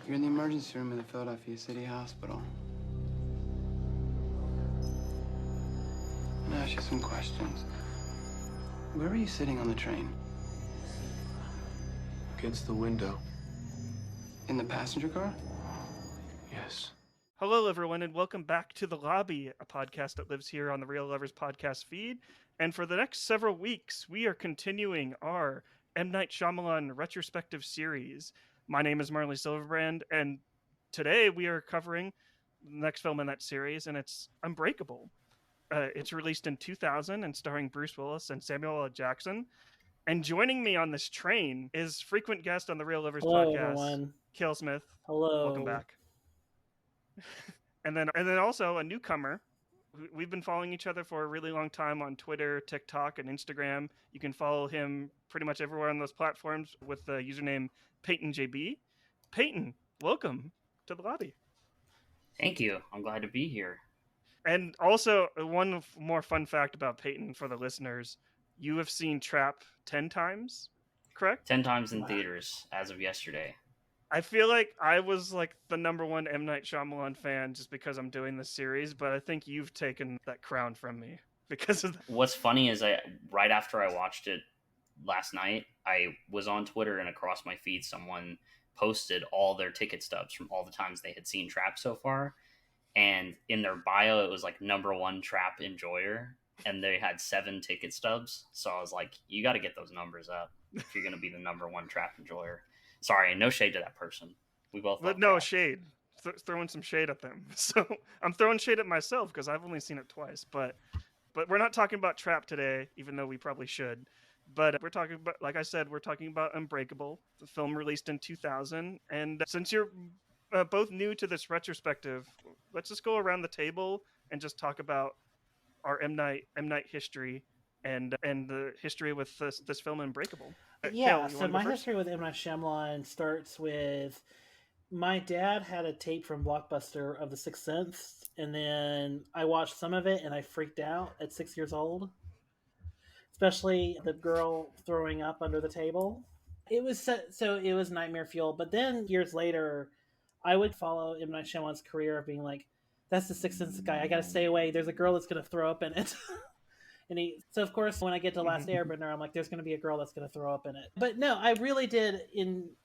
You're in the emergency room of the Philadelphia City Hospital. I'm gonna ask you some questions. Where were you sitting on the train? Against the window. In the passenger car? Yes. Hello, everyone, and welcome back to The Lobby, a podcast that lives here on the Real Lovers podcast feed. And for the next several weeks, we are continuing our M. Night Shyamalan retrospective series. My name is Marley Silverbrand, and today we are covering the next film in that series, and it's Unbreakable. It's released in 2000 and starring Bruce Willis and Samuel L. Jackson. And joining me on this train is frequent guest on the Real Lovers Hello, podcast, everyone. Kale Smith. Hello. Welcome back. And then also a newcomer. We've been following each other for a really long time on Twitter, TikTok, and Instagram. You can follow him pretty much everywhere on those platforms with the username PeytonJB. Peyton, welcome to the lobby. Thank you. I'm glad to be here. And also, one more fun fact about Peyton for the listeners. You have seen Trap 10 times, correct? 10 times in theaters as of yesterday. I feel like I was like the number one M. Night Shyamalan fan just because I'm doing this series, but I think you've taken that crown from me because of that. What's funny is right after I watched it last night, I was on Twitter and across my feed someone posted all their ticket stubs from all the times they had seen Trap so far. And in their bio, it was like number one Trap enjoyer. And they had 7 ticket stubs. So I was like, you got to get those numbers up if you're going to be the number one Trap enjoyer. Sorry, no shade to that person. We both. But no shade. Throwing some shade at them. So I'm throwing shade at myself because I've only seen it twice. But we're not talking about Trap today, even though we probably should. But we're talking about, like I said, we're talking about Unbreakable, the film released in 2000. And since you're both new to this retrospective, let's just go around the table and just talk about our M. Night history and the history with this film Unbreakable. Yeah, Kale, so my history with M. Night Shyamalan starts with my dad had a tape from Blockbuster of The Sixth Sense, and then I watched some of it and I freaked out at 6 years old, especially the girl throwing up under the table. It was so it was nightmare fuel. But then years later, I would follow M. Night Shyamalan's career of being like, that's the Sixth Sense guy. I got to stay away. There's a girl that's going to throw up in it. So of course, when I get to Last Airbender, I'm like, there's going to be a girl that's going to throw up in it. But no, I really did.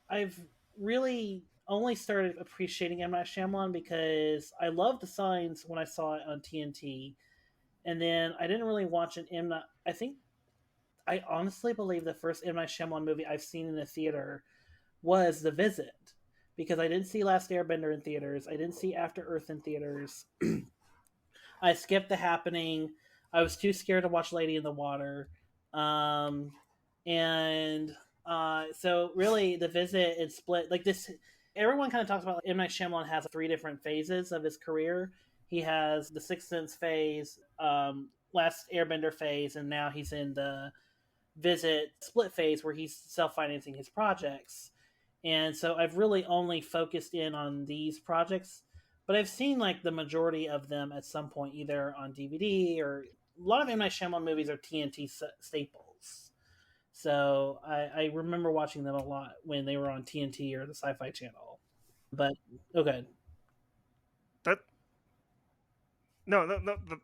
I've really only started appreciating M. Night Shyamalan because I loved The Signs when I saw it on TNT, and then I didn't really watch an M. Night. I honestly believe the first M. Night Shyamalan movie I've seen in a theater was The Visit, because I didn't see Last Airbender in theaters. I didn't see After Earth in theaters. I skipped The Happening. I was too scared to watch Lady in the Water. So really The Visit and Split, like this, everyone kind of talks about M. Night Shyamalan has 3 different phases of his career. He has the Sixth Sense phase, Last Airbender phase, and now he's in the Visit Split phase where he's self-financing his projects. And so I've really only focused in on these projects, but I've seen like the majority of them at some point, either on DVD or a lot of M. Night Shyamalan movies are TNT staples. So I remember watching them a lot when they were on TNT or the Sci-Fi Channel. But okay.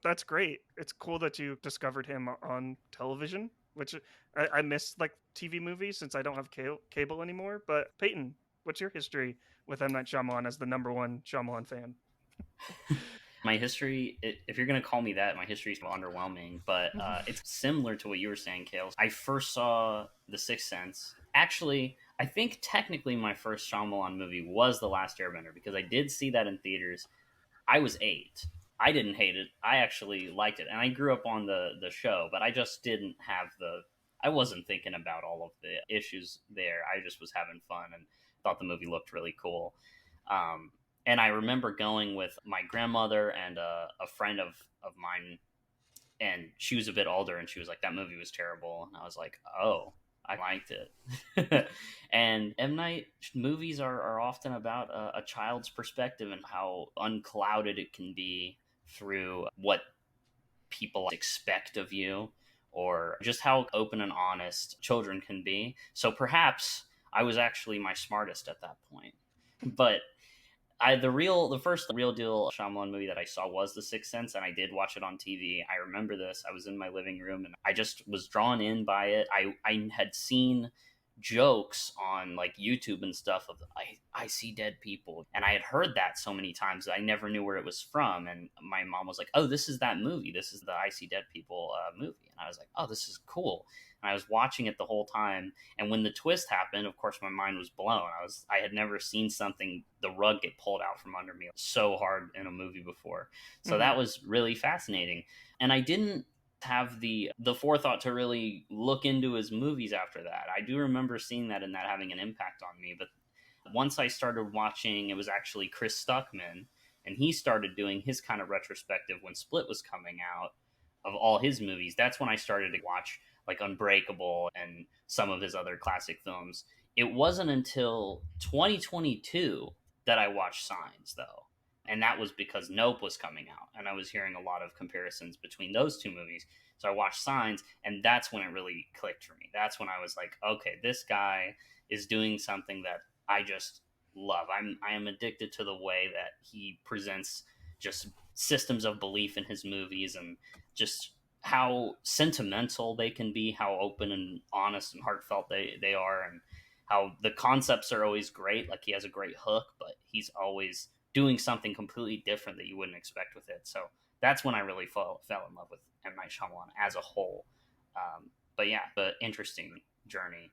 That's great. It's cool that you discovered him on television, which I miss like TV movies since I don't have cable anymore. But Peyton, what's your history with M. Night Shyamalan as the number one Shyamalan fan? My history, if you're going to call me that, my history is underwhelming, but it's similar to what you were saying, Kale. I first saw The Sixth Sense. Actually, I think technically my first Shyamalan movie was The Last Airbender, because I did see that in theaters. I was 8. I didn't hate it. I actually liked it. And I grew up on the show, but I just didn't have I wasn't thinking about all of the issues there. I just was having fun and thought the movie looked really cool. And I remember going with my grandmother and a friend of mine, and she was a bit older, and she was like, that movie was terrible. And I was like, oh, I liked it. And M. Night movies are often about a child's perspective and how unclouded it can be through what people expect of you, or just how open and honest children can be. So perhaps I was actually my smartest at that point. But the first real deal Shyamalan movie that I saw was The Sixth Sense, and I did watch it on TV. I remember this. I was in my living room, and I just was drawn in by it. I had seen jokes on like YouTube and stuff of I see dead people, and I had heard that so many times that I never knew where it was from. And my mom was like, "Oh, this is that movie. This is the I See Dead People movie." And I was like, "Oh, this is cool." And I was watching it the whole time. And when the twist happened, of course, my mind was blown. I had never seen the rug get pulled out from under me so hard in a movie before. So that was really fascinating. And I didn't have the forethought to really look into his movies after that. I do remember seeing that and that having an impact on me. But once I started watching, it was actually Chris Stuckman, and he started doing his kind of retrospective when Split was coming out of all his movies. That's when I started to watch like Unbreakable and some of his other classic films. It wasn't until 2022 that I watched Signs, though. And that was because Nope was coming out, and I was hearing a lot of comparisons between those two movies. So I watched Signs, and that's when it really clicked for me. That's when I was like, okay, this guy is doing something that I just love. I am addicted to the way that he presents just systems of belief in his movies, and just how sentimental they can be, how open and honest and heartfelt they are, and how the concepts are always great. Like, he has a great hook, but he's always doing something completely different that you wouldn't expect with it. So that's when I really fell in love with M. Night Shyamalan as a whole. But yeah, the interesting journey.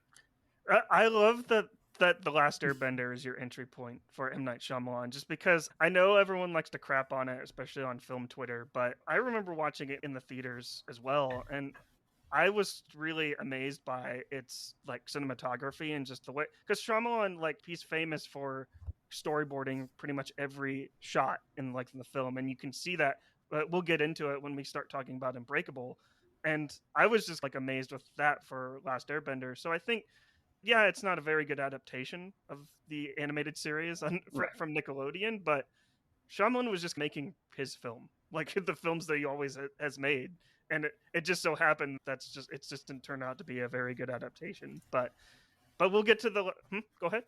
I love that The Last Airbender is your entry point for M. Night Shyamalan, just because I know everyone likes to crap on it, especially on film Twitter, but I remember watching it in the theaters as well, and I was really amazed by its like cinematography and just the way, because Shyamalan, like, he's famous for storyboarding pretty much every shot in the film, and you can see that. But we'll get into it when we start talking about Unbreakable, and I was just like amazed with that for Last Airbender. So I think, yeah, it's not a very good adaptation of the animated series from Nickelodeon, but Shyamalan was just making his film, like the films that he always has made, and it just so happened it just didn't turn out to be a very good adaptation. But we'll get to the. Go ahead.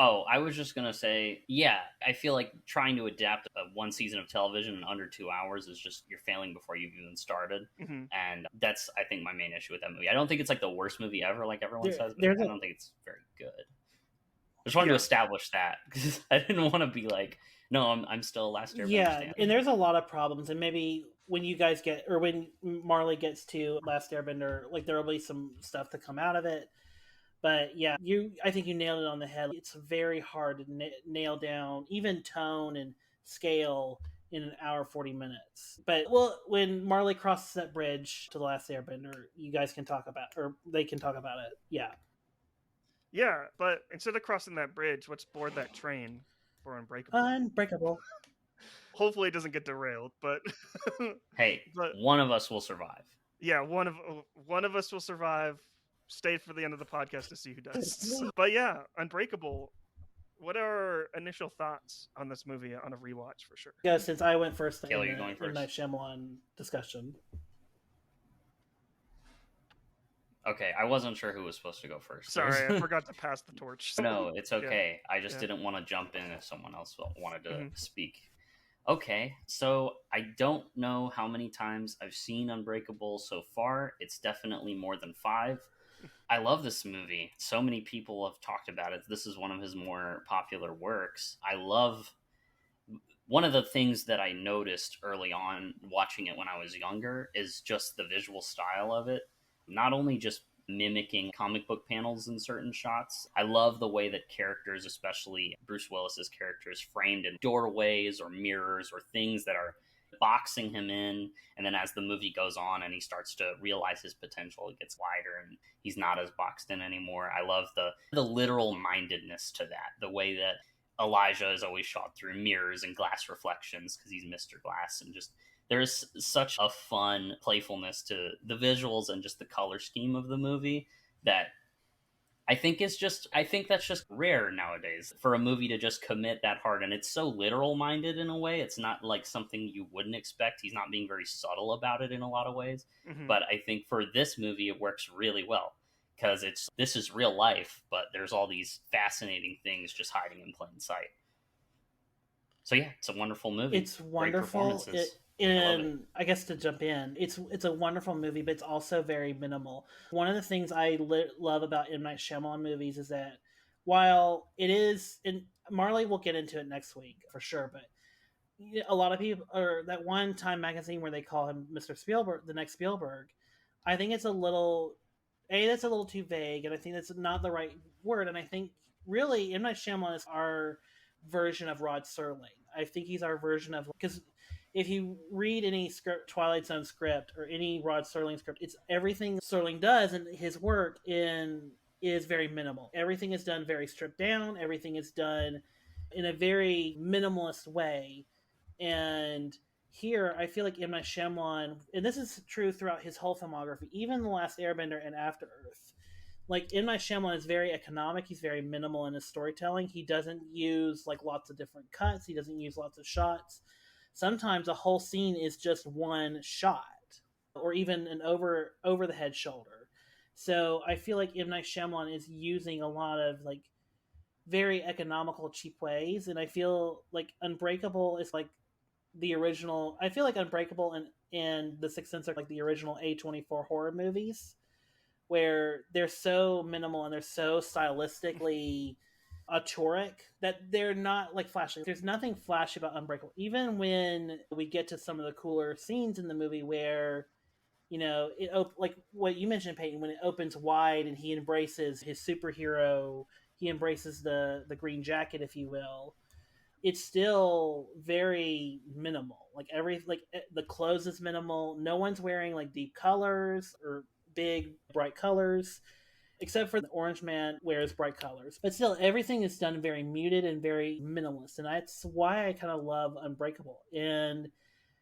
Oh, I was just gonna say, yeah, I feel like trying to adapt one season of television in under 2 hours is just, you're failing before you've even started. Mm-hmm. And that's, I think, my main issue with that movie. I don't think it's like the worst movie ever, like everyone says, but I don't think it's very good. I just wanted to establish that, because I didn't want to be like, no, I'm still Last Airbender. Yeah, and there's a lot of problems, and maybe when you guys when Marley gets to Last Airbender, like, there will be some stuff to come out of it. But yeah, I think you nailed it on the head. It's very hard to nail down even tone and scale in an hour 40 minutes. But when Marley crosses that bridge to the Last Airbender, you guys can talk about, or they can talk about it. Yeah. Yeah, but instead of crossing that bridge, let's board that train for Unbreakable. Unbreakable. Hopefully it doesn't get derailed, but hey, one of us will survive. Yeah, one of us will survive. Stay for the end of the podcast to see who does. But yeah, Unbreakable. What are our initial thoughts on this movie on a rewatch, for sure? Yeah, since I went first in Kayla, going first. the Night Shyamalan discussion. Okay, I wasn't sure who was supposed to go first. Sorry, I forgot to pass the torch. No, it's okay. Yeah. I just didn't want to jump in if someone else wanted to speak. Okay, so I don't know how many times I've seen Unbreakable so far. It's definitely more than 5. I love this movie. So many people have talked about it. This is one of his more popular works. I love... One of the things that I noticed early on watching it when I was younger is just the visual style of it. Not only just mimicking comic book panels in certain shots. I love the way that characters, especially Bruce Willis's character, is framed in doorways or mirrors or things that are boxing him in, and then as the movie goes on and he starts to realize his potential, it gets wider and he's not as boxed in anymore. I love the literal mindedness to that, the way that Elijah is always shot through mirrors and glass reflections because he's Mr. Glass, and just there's such a fun playfulness to the visuals and just the color scheme of the movie that I think that's just rare nowadays for a movie to just commit that hard. And it's so literal minded in a way. It's not like something you wouldn't expect. He's not being very subtle about it in a lot of ways. Mm-hmm. But I think for this movie, it works really well. because this is real life, but there's all these fascinating things just hiding in plain sight. So yeah, it's a wonderful movie. It's Great wonderful. performances. And I guess to jump in, it's a wonderful movie, but it's also very minimal. One of the things I love about M. Night Shyamalan movies is that while it is, and Marley will get into it next week for sure, but a lot of people, or that one Time magazine where they call him Mr. Spielberg, the next Spielberg, I think it's that's a little too vague, and I think that's not the right word. And I think really M. Night Shyamalan is our version of Rod Serling. I think he's our version of, because if you read any Twilight Zone script or any Rod Serling script, it's everything Serling does and his work is very minimal. Everything is done very stripped down. Everything is done in a very minimalist way. And here, I feel like M. Night Shyamalan, and this is true throughout his whole filmography, even The Last Airbender and After Earth, like M. Night Shyamalan is very economic. He's very minimal in his storytelling. He doesn't use like lots of different cuts. He doesn't use lots of shots. Sometimes a whole scene is just one shot, or even an over the head shoulder. So I feel like M. Night Shyamalan is using a lot of like very economical, cheap ways, and I feel like Unbreakable is like the original. I feel like Unbreakable and The Sixth Sense are like the original A24 horror movies, where they're so minimal and they're so stylistically auteuric that they're not like flashy. There's nothing flashy about Unbreakable. Even when we get to some of the cooler scenes in the movie where, like what you mentioned, Peyton, when it opens wide and he embraces his superhero, he embraces the green jacket, if you will. It's still very minimal. Like the clothes is minimal. No one's wearing like deep colors or big bright colors, except for the Orange Man wears bright colors. But still, everything is done very muted and very minimalist, and that's why I kind of love Unbreakable. And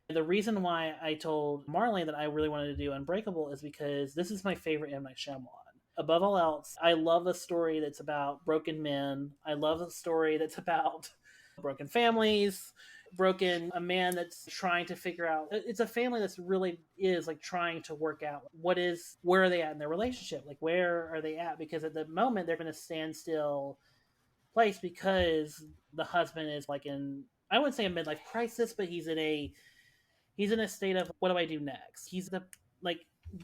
the reason why I told Marley that I really wanted to do Unbreakable is because this is my favorite M. Night Shyamalan. Above all else, I love a story that's about broken men. I love a story that's about broken families, a man that's trying to figure out, it's a family that's really is like trying to work out where are they at in their relationship, like where are they at, because at the moment they're going to stand still place because the husband is like I wouldn't say a midlife crisis, but he's in a state of what do I do next. He's like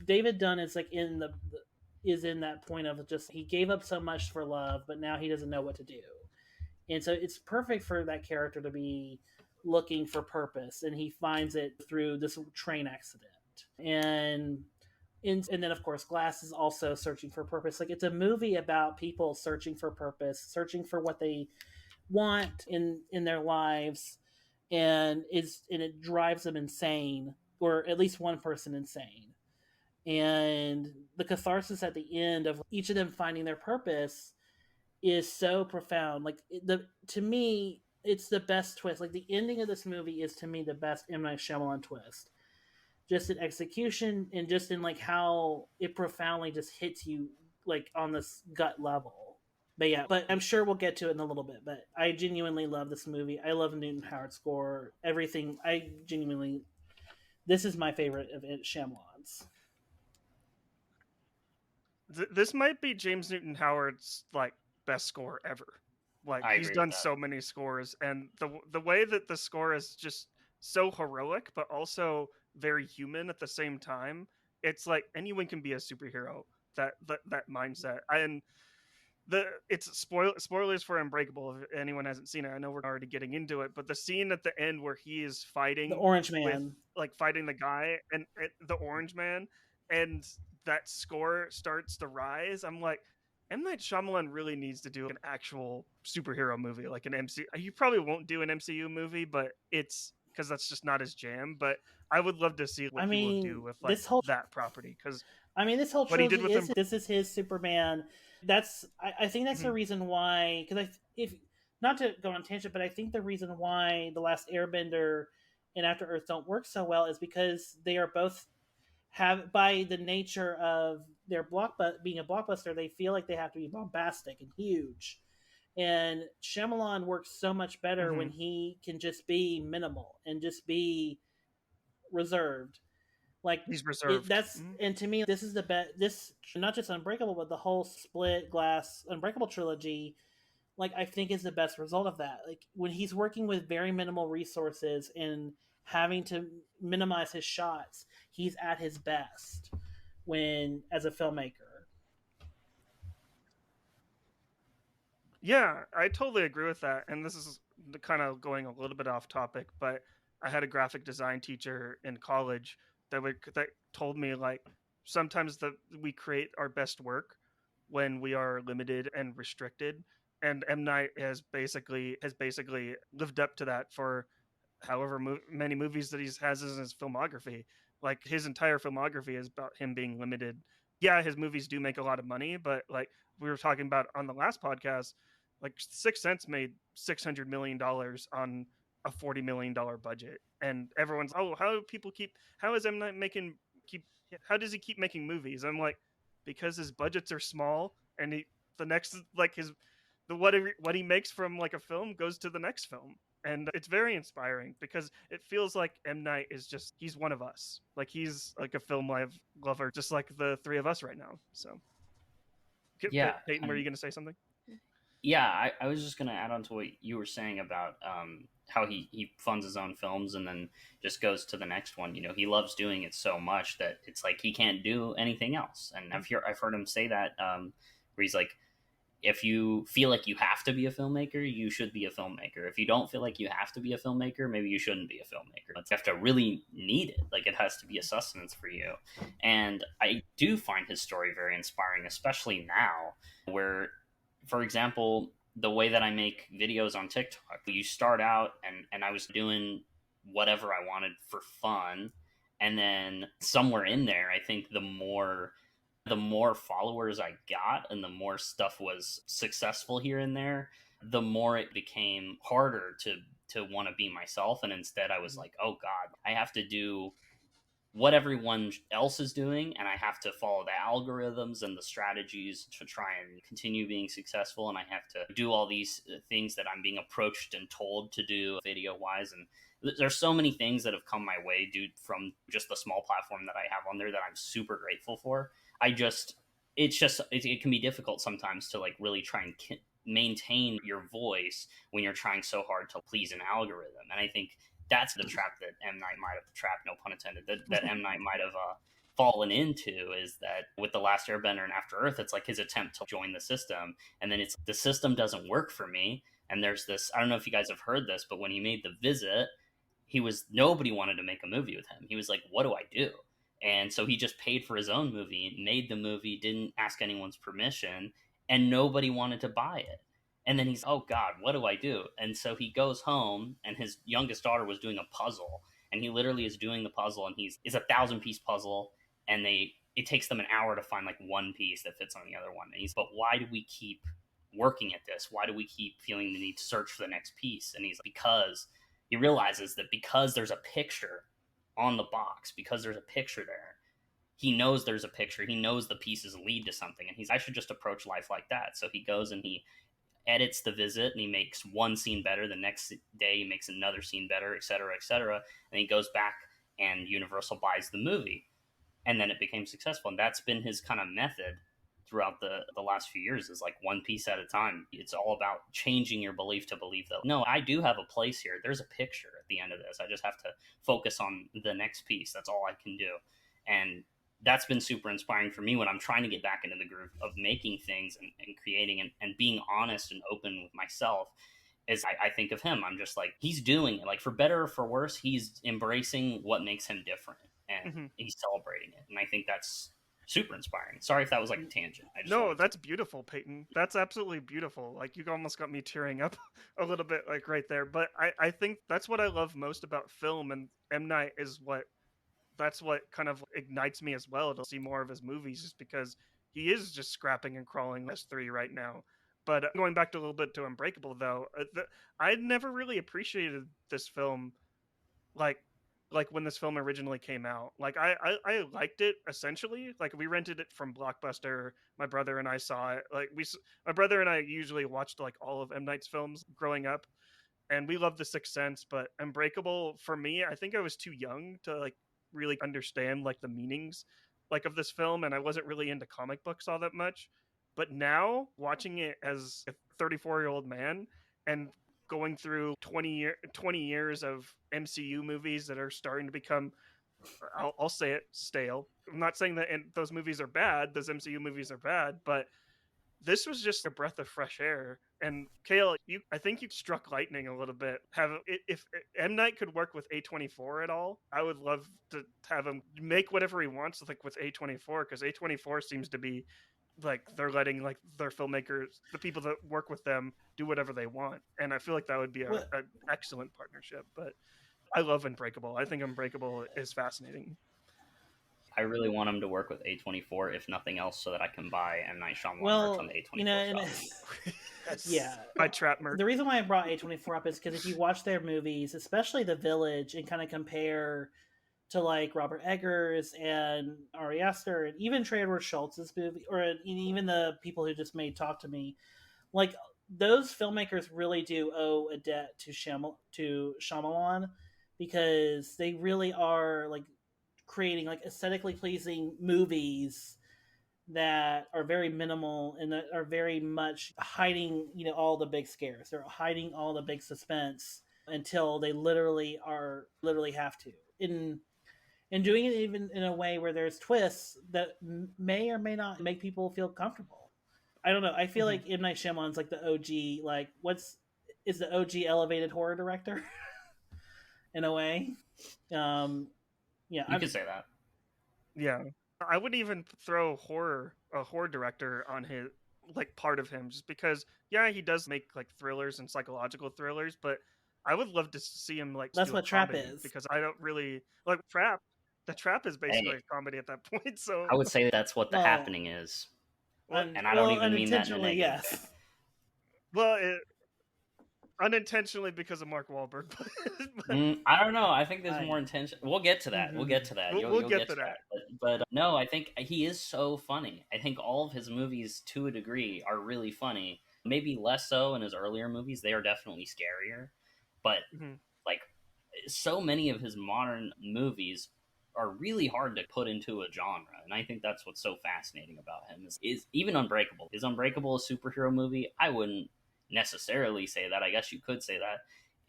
David Dunn is like in that point of just he gave up so much for love, but now he doesn't know what to do. And so it's perfect for that character to be looking for purpose, and he finds it through this train accident. And then of course Glass is also searching for purpose. Like it's a movie about people searching for purpose, searching for what they want in their lives, and it drives them insane, or at least one person insane. And the catharsis at the end of each of them finding their purpose is so profound. Like to me, it's the best twist. Like the ending of this movie is to me the best M. Night Shyamalan twist, just in execution and just in like how it profoundly just hits you like on this gut level. But yeah, I'm sure we'll get to it in a little bit. But I genuinely love this movie. I love Newton Howard's score, everything. This is my favorite of Shyamalan's. This might be James Newton Howard's like best score ever. Like he's done so many scores, and the way that the score is just so heroic but also very human at the same time. It's like anyone can be a superhero. That mindset. And it's spoilers for Unbreakable if anyone hasn't seen it. I know we're already getting into it, but the scene at the end where he is fighting the Orange Man, fighting the guy and the Orange Man, and that score starts to rise. I'm like, M. Night Shyamalan really needs to do an actual superhero movie, like an MCU. You probably won't do an MCU movie, but it's because that's just not his jam. But I would love to see what he will do with like that property. Because this whole trilogy this is his Superman. I think that's the reason why. Because if not to go on a tangent, but I think the reason why The Last Airbender and After Earth don't work so well is because they are both by the nature of their being a blockbuster, they feel like they have to be bombastic and huge. And Shyamalan works so much better when he can just be minimal and just be reserved. Like He's reserved. that's and to me, this is the best. This not just Unbreakable, but the whole Split, Glass, Unbreakable trilogy. Like I think is the best result of that. Like when he's working with very minimal resources and having to minimize his shots, he's at his best when as a filmmaker. Yeah, I totally agree with that. And this is kind of going a little bit off topic, but I had a graphic design teacher in college that told me like sometimes that we create our best work when we are limited and restricted. And M Night has basically lived up to that for however many movies that he has in his filmography. Like his entire filmography is about him being limited. Yeah, his movies do make a lot of money, but like we were talking about on the last podcast, like Sixth Sense made $600 million on a $40 million budget, and everyone's how do people keep how is M Night making keep how does he keep making movies? I'm like because his budgets are small, and the next like his the what he makes from like a film goes to the next film, and it's very inspiring because it feels like M Night is just he's one of us, like he's like a film lover, just like the three of us right now. So, Yeah, Peyton, were you going to say something? yeah, I was just gonna add on to what you were saying about how he funds his own films and then just goes to the next one. You know, he loves doing it so much that it's like he can't do anything else. And I've heard him say that where he's like, if you feel like you have to be a filmmaker, you should be a filmmaker. If you don't feel like you have to be a filmmaker, maybe you shouldn't be a filmmaker. You have to really need it. Like it has to be a sustenance for you. And I do find his story very inspiring, especially now, where, for example, the way that I make videos on TikTok, you start out and I was doing whatever I wanted for fun. And then somewhere in there, I think the more followers I got and the more stuff was successful here and there, the more it became harder to want to be myself. And instead I was like, oh God, I have to do what everyone else is doing, and I have to follow the algorithms and the strategies to try and continue being successful, and I have to do all these things that I'm being approached and told to do video wise. And there's so many things that have come my way due from just the small platform that I have on there that I'm super grateful for. It can be difficult sometimes to like really try and maintain your voice when you're trying so hard to please an algorithm. And I think that's the trap that M. Night might have trapped, no pun intended, that M. Night might have fallen into, is that with The Last Airbender and After Earth, it's like his attempt to join the system. And then it's the system doesn't work for me. And there's this, I don't know if you guys have heard this, but when he made The Visit, nobody wanted to make a movie with him. He was like, what do I do? And so he just paid for his own movie, made the movie, didn't ask anyone's permission, and nobody wanted to buy it. And then he's, oh God, what do I do? And so he goes home, and his youngest daughter was doing a puzzle, and he literally is doing the puzzle, and it's a 1,000-piece puzzle, and it takes them an hour to find like one piece that fits on the other one. And he's, but why do we keep working at this? Why do we keep feeling the need to search for the next piece? And he's like, because he realizes that because there's a picture on the box, because there's a picture there, he knows there's a picture. He knows the pieces lead to something, and I should just approach life like that. So he goes and he edits The Visit, and he makes one scene better. The next day he makes another scene better, et cetera, et cetera. And he goes back and Universal buys the movie, and then it became successful. And that's been his kind of method throughout the last few years, is like one piece at a time. It's all about changing your belief to believe that, no, I do have a place here. There's a picture at the end of this. I just have to focus on the next piece. That's all I can do. And that's been super inspiring for me when I'm trying to get back into the groove of making things and creating and being honest and open with myself. As I think of him, I'm just like, he's doing it. Like, for better or for worse, he's embracing what makes him different, and he's celebrating it. And I think that's super inspiring. Sorry if that was like a tangent. No, that's beautiful, Peyton. That's absolutely beautiful. Like, you almost got me tearing up a little bit, like right there. But I think that's what I love most about film, and M. Night that's what kind of ignites me as well to see more of his movies, just because he is just scrapping and crawling S3 right now. But going back to a little bit to Unbreakable, though, I never really appreciated this film like when this film originally came out. Like I liked it essentially. Like, we rented it from Blockbuster. My brother and I saw it. Like, my brother and I usually watched like all of M. Night's films growing up, and we loved The Sixth Sense. But Unbreakable, for me, I think I was too young to like really understand like the meanings like of this film, and I wasn't really into comic books all that much. But now watching it as a 34-year-old man and going through 20 years of MCU movies that are starting to become, I'll say it, stale. I'm not saying that those movies are bad. Those MCU movies are bad, but this was just a breath of fresh air. And Kale, I think you struck lightning a little bit. If M Night could work with A24 at all, I would love to have him make whatever he wants like with A24, because A24 seems to be like they're letting like their filmmakers, the people that work with them, do whatever they want, and I feel like that would be an excellent partnership. But I love Unbreakable. I think Unbreakable is fascinating. I really want him to work with A24, if nothing else, so that I can buy M. Night Shyamalan merch on the A24 shop. Yeah, my trap merch. The reason why I brought A24 up is because if you watch their movies, especially The Village, and kind of compare to like Robert Eggers and Ari Aster and even Trey Edward Schultz's movie, or even the people who just made Talk to Me, like those filmmakers really do owe a debt to Shyamalan, because they really are like creating like aesthetically pleasing movies that are very minimal and that are very much hiding, all the big scares. They're hiding all the big suspense until they literally have to. And doing it even in a way where there's twists that may or may not make people feel comfortable. I don't know. I feel like M. Night Shyamalan's like the OG, like is the OG elevated horror director in a way. Yeah, you could say that. Yeah, I would even throw a horror director on his like part of him, just because he does make like thrillers and psychological thrillers, but I would love to see him like that's what Trap is, because I don't really like Trap. The Trap is basically a comedy at that point, so I would say that's what The Happening is, and I don't even mean that in a negative. Yes. Well, unintentionally because of Mark Wahlberg. I don't know. I think there's more intention. We'll get to that. We'll get to that. We'll get to that. But no, I think he is so funny. I think all of his movies, to a degree, are really funny. Maybe less so in his earlier movies. They are definitely scarier. But like so many of his modern movies are really hard to put into a genre, and I think that's what's so fascinating about him. Is even Unbreakable. Is Unbreakable a superhero movie? I wouldn't necessarily say that. I guess you could say that.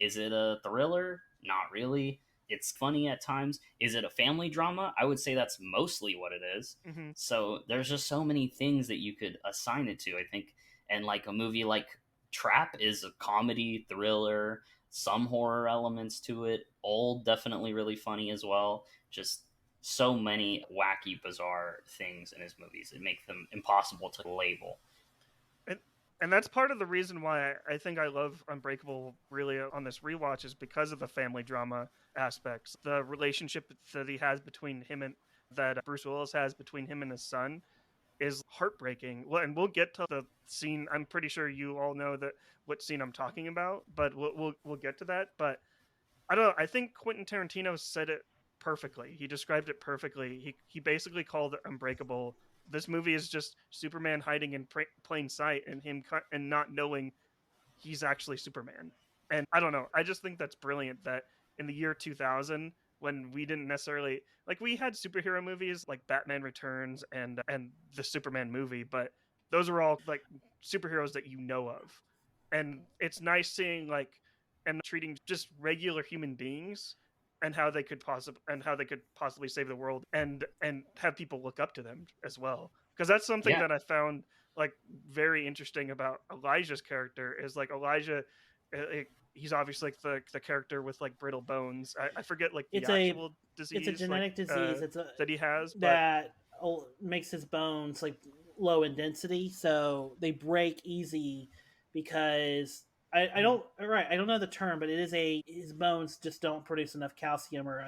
Is it a thriller? Not really. It's funny at times. Is it a family drama? I would say that's mostly what it is. So there's just so many things that you could assign it to, I think. And like a movie like Trap is a comedy, thriller, some horror elements to it. Old, definitely really funny as well. Just so many wacky, bizarre things in his movies. It makes them impossible to label. And that's part of the reason why I think I love Unbreakable really on this rewatch, is because of the family drama aspects. The relationship that he has between him and that Bruce Willis has between him and his son is heartbreaking. Well, and we'll get to the scene. I'm pretty sure you all know what scene I'm talking about, but we'll get to that. But I don't know. I think Quentin Tarantino said it perfectly. He described it perfectly. He basically called it Unbreakable. This movie is just Superman hiding in plain sight and him and not knowing he's actually Superman. And I don't know. I just think that's brilliant that in the year 2000, when we didn't necessarily like, we had superhero movies like Batman Returns and the Superman movie, but those are all like superheroes that you know of. And it's nice seeing like and treating just regular human beings and how they could possibly save the world and have people look up to them as well, because that's something that I found like very interesting about Elijah's character. Is like Elijah, he's obviously like the character with like brittle bones. I forget like the actual disease. It's a genetic disease. That he has that makes his bones like low in density, so they break easy because I don't know the term, but it is his bones just don't produce enough calcium or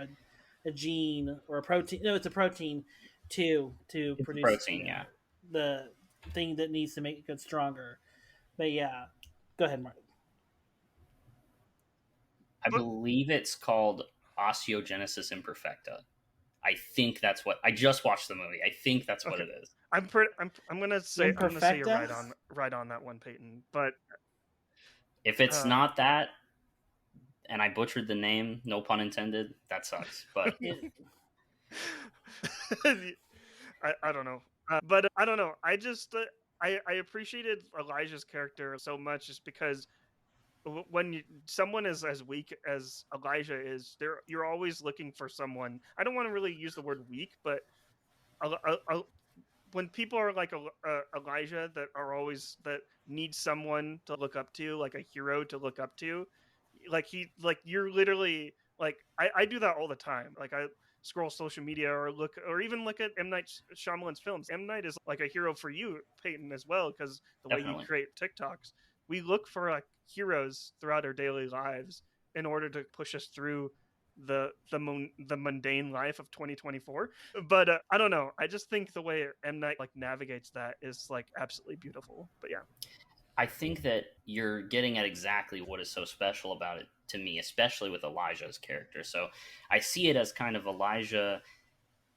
a gene or a protein. No, it's a protein to produce protein. The thing that needs to make it get stronger. But yeah, go ahead, Martin. I believe it's called osteogenesis imperfecta. I think that's what I just watched the movie. I think that's what it is. I'm gonna say you're right on that one, Peyton. But if it's not that, and I butchered the name, no pun intended, that sucks. But I don't know, but I don't know. I just I appreciated Elijah's character so much just because when someone is as weak as Elijah is, you're always looking for someone. I don't want to really use the word weak, but when people are like Elijah that are always that need someone to look up to, like a hero to look up to, like you're literally like I do that all the time. Like I scroll social media or look or even look at M Night Shyamalan's films. M Night is like a hero for you, Peyton, as well, because the way you Definitely. create TikToks, we look for like heroes throughout our daily lives in order to push us through the mundane life of 2024. But I don't know, I just think the way M Night like navigates that is like absolutely beautiful. But yeah. I think that you're getting at exactly what is so special about it to me, especially with Elijah's character. So I see it as kind of Elijah.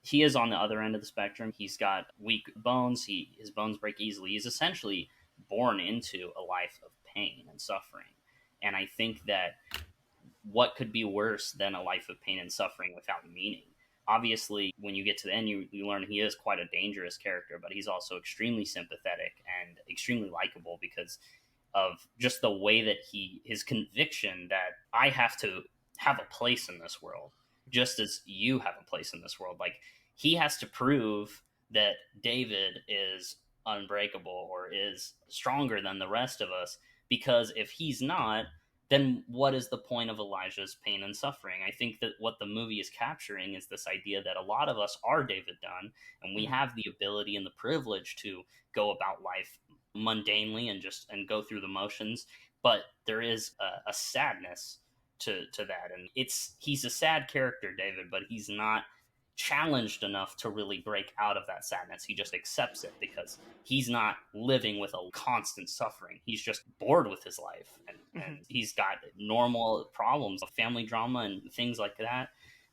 He is on the other end of the spectrum. He's got weak bones. His bones break easily. He's essentially born into a life of pain and suffering. And I think that what could be worse than a life of pain and suffering without meaning? Obviously, when you get to the end, you learn he is quite a dangerous character, but he's also extremely sympathetic and extremely likable because of just the way that his conviction that I have to have a place in this world, just as you have a place in this world. Like, he has to prove that David is unbreakable or is stronger than the rest of us, because if he's not, then what is the point of Elijah's pain and suffering? I think that what the movie is capturing is this idea that a lot of us are David Dunn, and we have the ability and the privilege to go about life mundanely and go through the motions, but there is a sadness to that, and he's a sad character, David, but he's not challenged enough to really break out of that sadness. He just accepts it because he's not living with a constant suffering. He's just bored with his life, and he's got normal problems of family drama and things like that.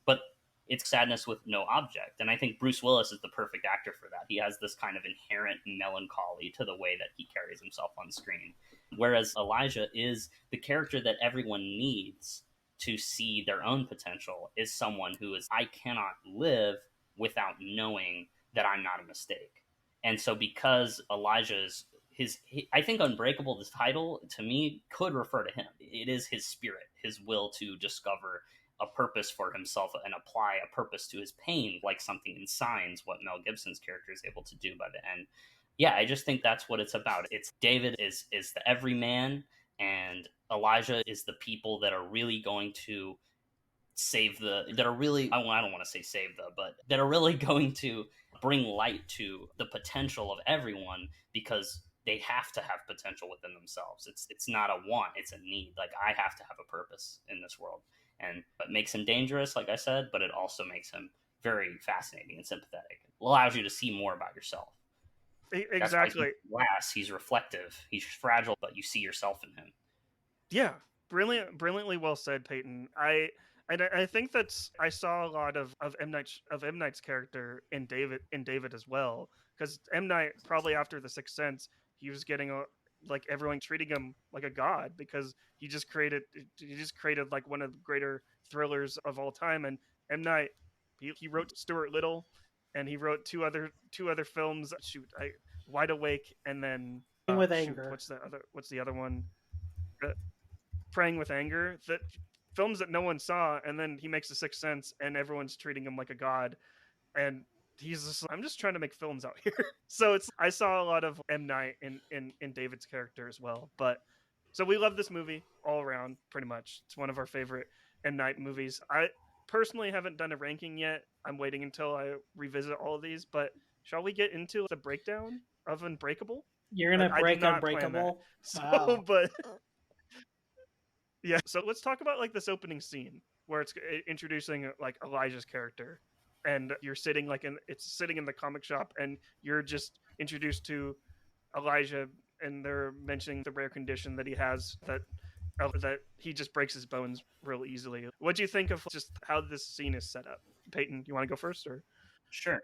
But it's sadness with no object. And I think Bruce Willis is the perfect actor for that. He has this kind of inherent melancholy to the way that he carries himself on screen. Whereas Elijah is the character that everyone needs to see their own potential, is someone who is, I cannot live without knowing that I'm not a mistake. And so because Elijah's I think Unbreakable, this title, to me, could refer to him. It is his spirit, his will to discover a purpose for himself and apply a purpose to his pain, like something in Signs, what Mel Gibson's character is able to do by the end. Yeah, I just think that's what it's about. It's David is the everyman, and Elijah is the people that are really going to that are really, I don't want to say save but that are really going to bring light to the potential of everyone, because they have to have potential within themselves. It's not a want, it's a need. Like, I have to have a purpose in this world. And it makes him dangerous, like I said, but it also makes him very fascinating and sympathetic. It allows you to see more about yourself. Exactly. He's reflective, he's fragile, but you see yourself in him. Yeah, brilliantly well said, Peyton. I think I saw a lot of M Night's character in David as well, because M Night, probably after The Sixth Sense, he was getting like everyone treating him like a god, because he just created like one of the greater thrillers of all time. And M Night, he wrote Stuart Little, and he wrote two other films. Wide Awake, and then with Anger. What's the other one? Praying with Anger. That films that no one saw, and then he makes The Sixth Sense, and everyone's treating him like a god. And he's just, I'm just trying to make films out here. So I saw a lot of M. Night in David's character as well. But so we love this movie all around, pretty much. It's one of our favorite M. Night movies. I personally haven't done a ranking yet. I'm waiting until I revisit all of these. But shall we get into the breakdown of Unbreakable? You're gonna break Unbreakable? So, wow. But yeah, so let's talk about like this opening scene where it's introducing like Elijah's character, and you're sitting in the comic shop, and you're just introduced to Elijah, and they're mentioning the rare condition that he has, that he just breaks his bones real easily. What do you think of just how this scene is set up? Peyton, you want to go first, or? Sure.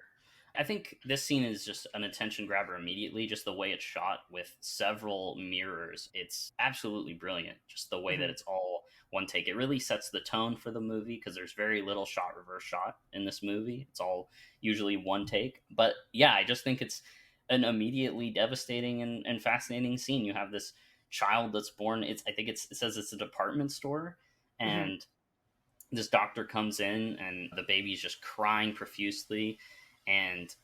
I think this scene is just an attention grabber immediately, just the way it's shot with several mirrors. It's absolutely brilliant, just the way that it's all one take. It really sets the tone for the movie because there's very little shot reverse shot in this movie. It's all usually one take. But yeah, I just think it's an immediately devastating and fascinating scene. You have this child that's born. It says it's a department store, and this doctor comes in, and the baby's just crying profusely, and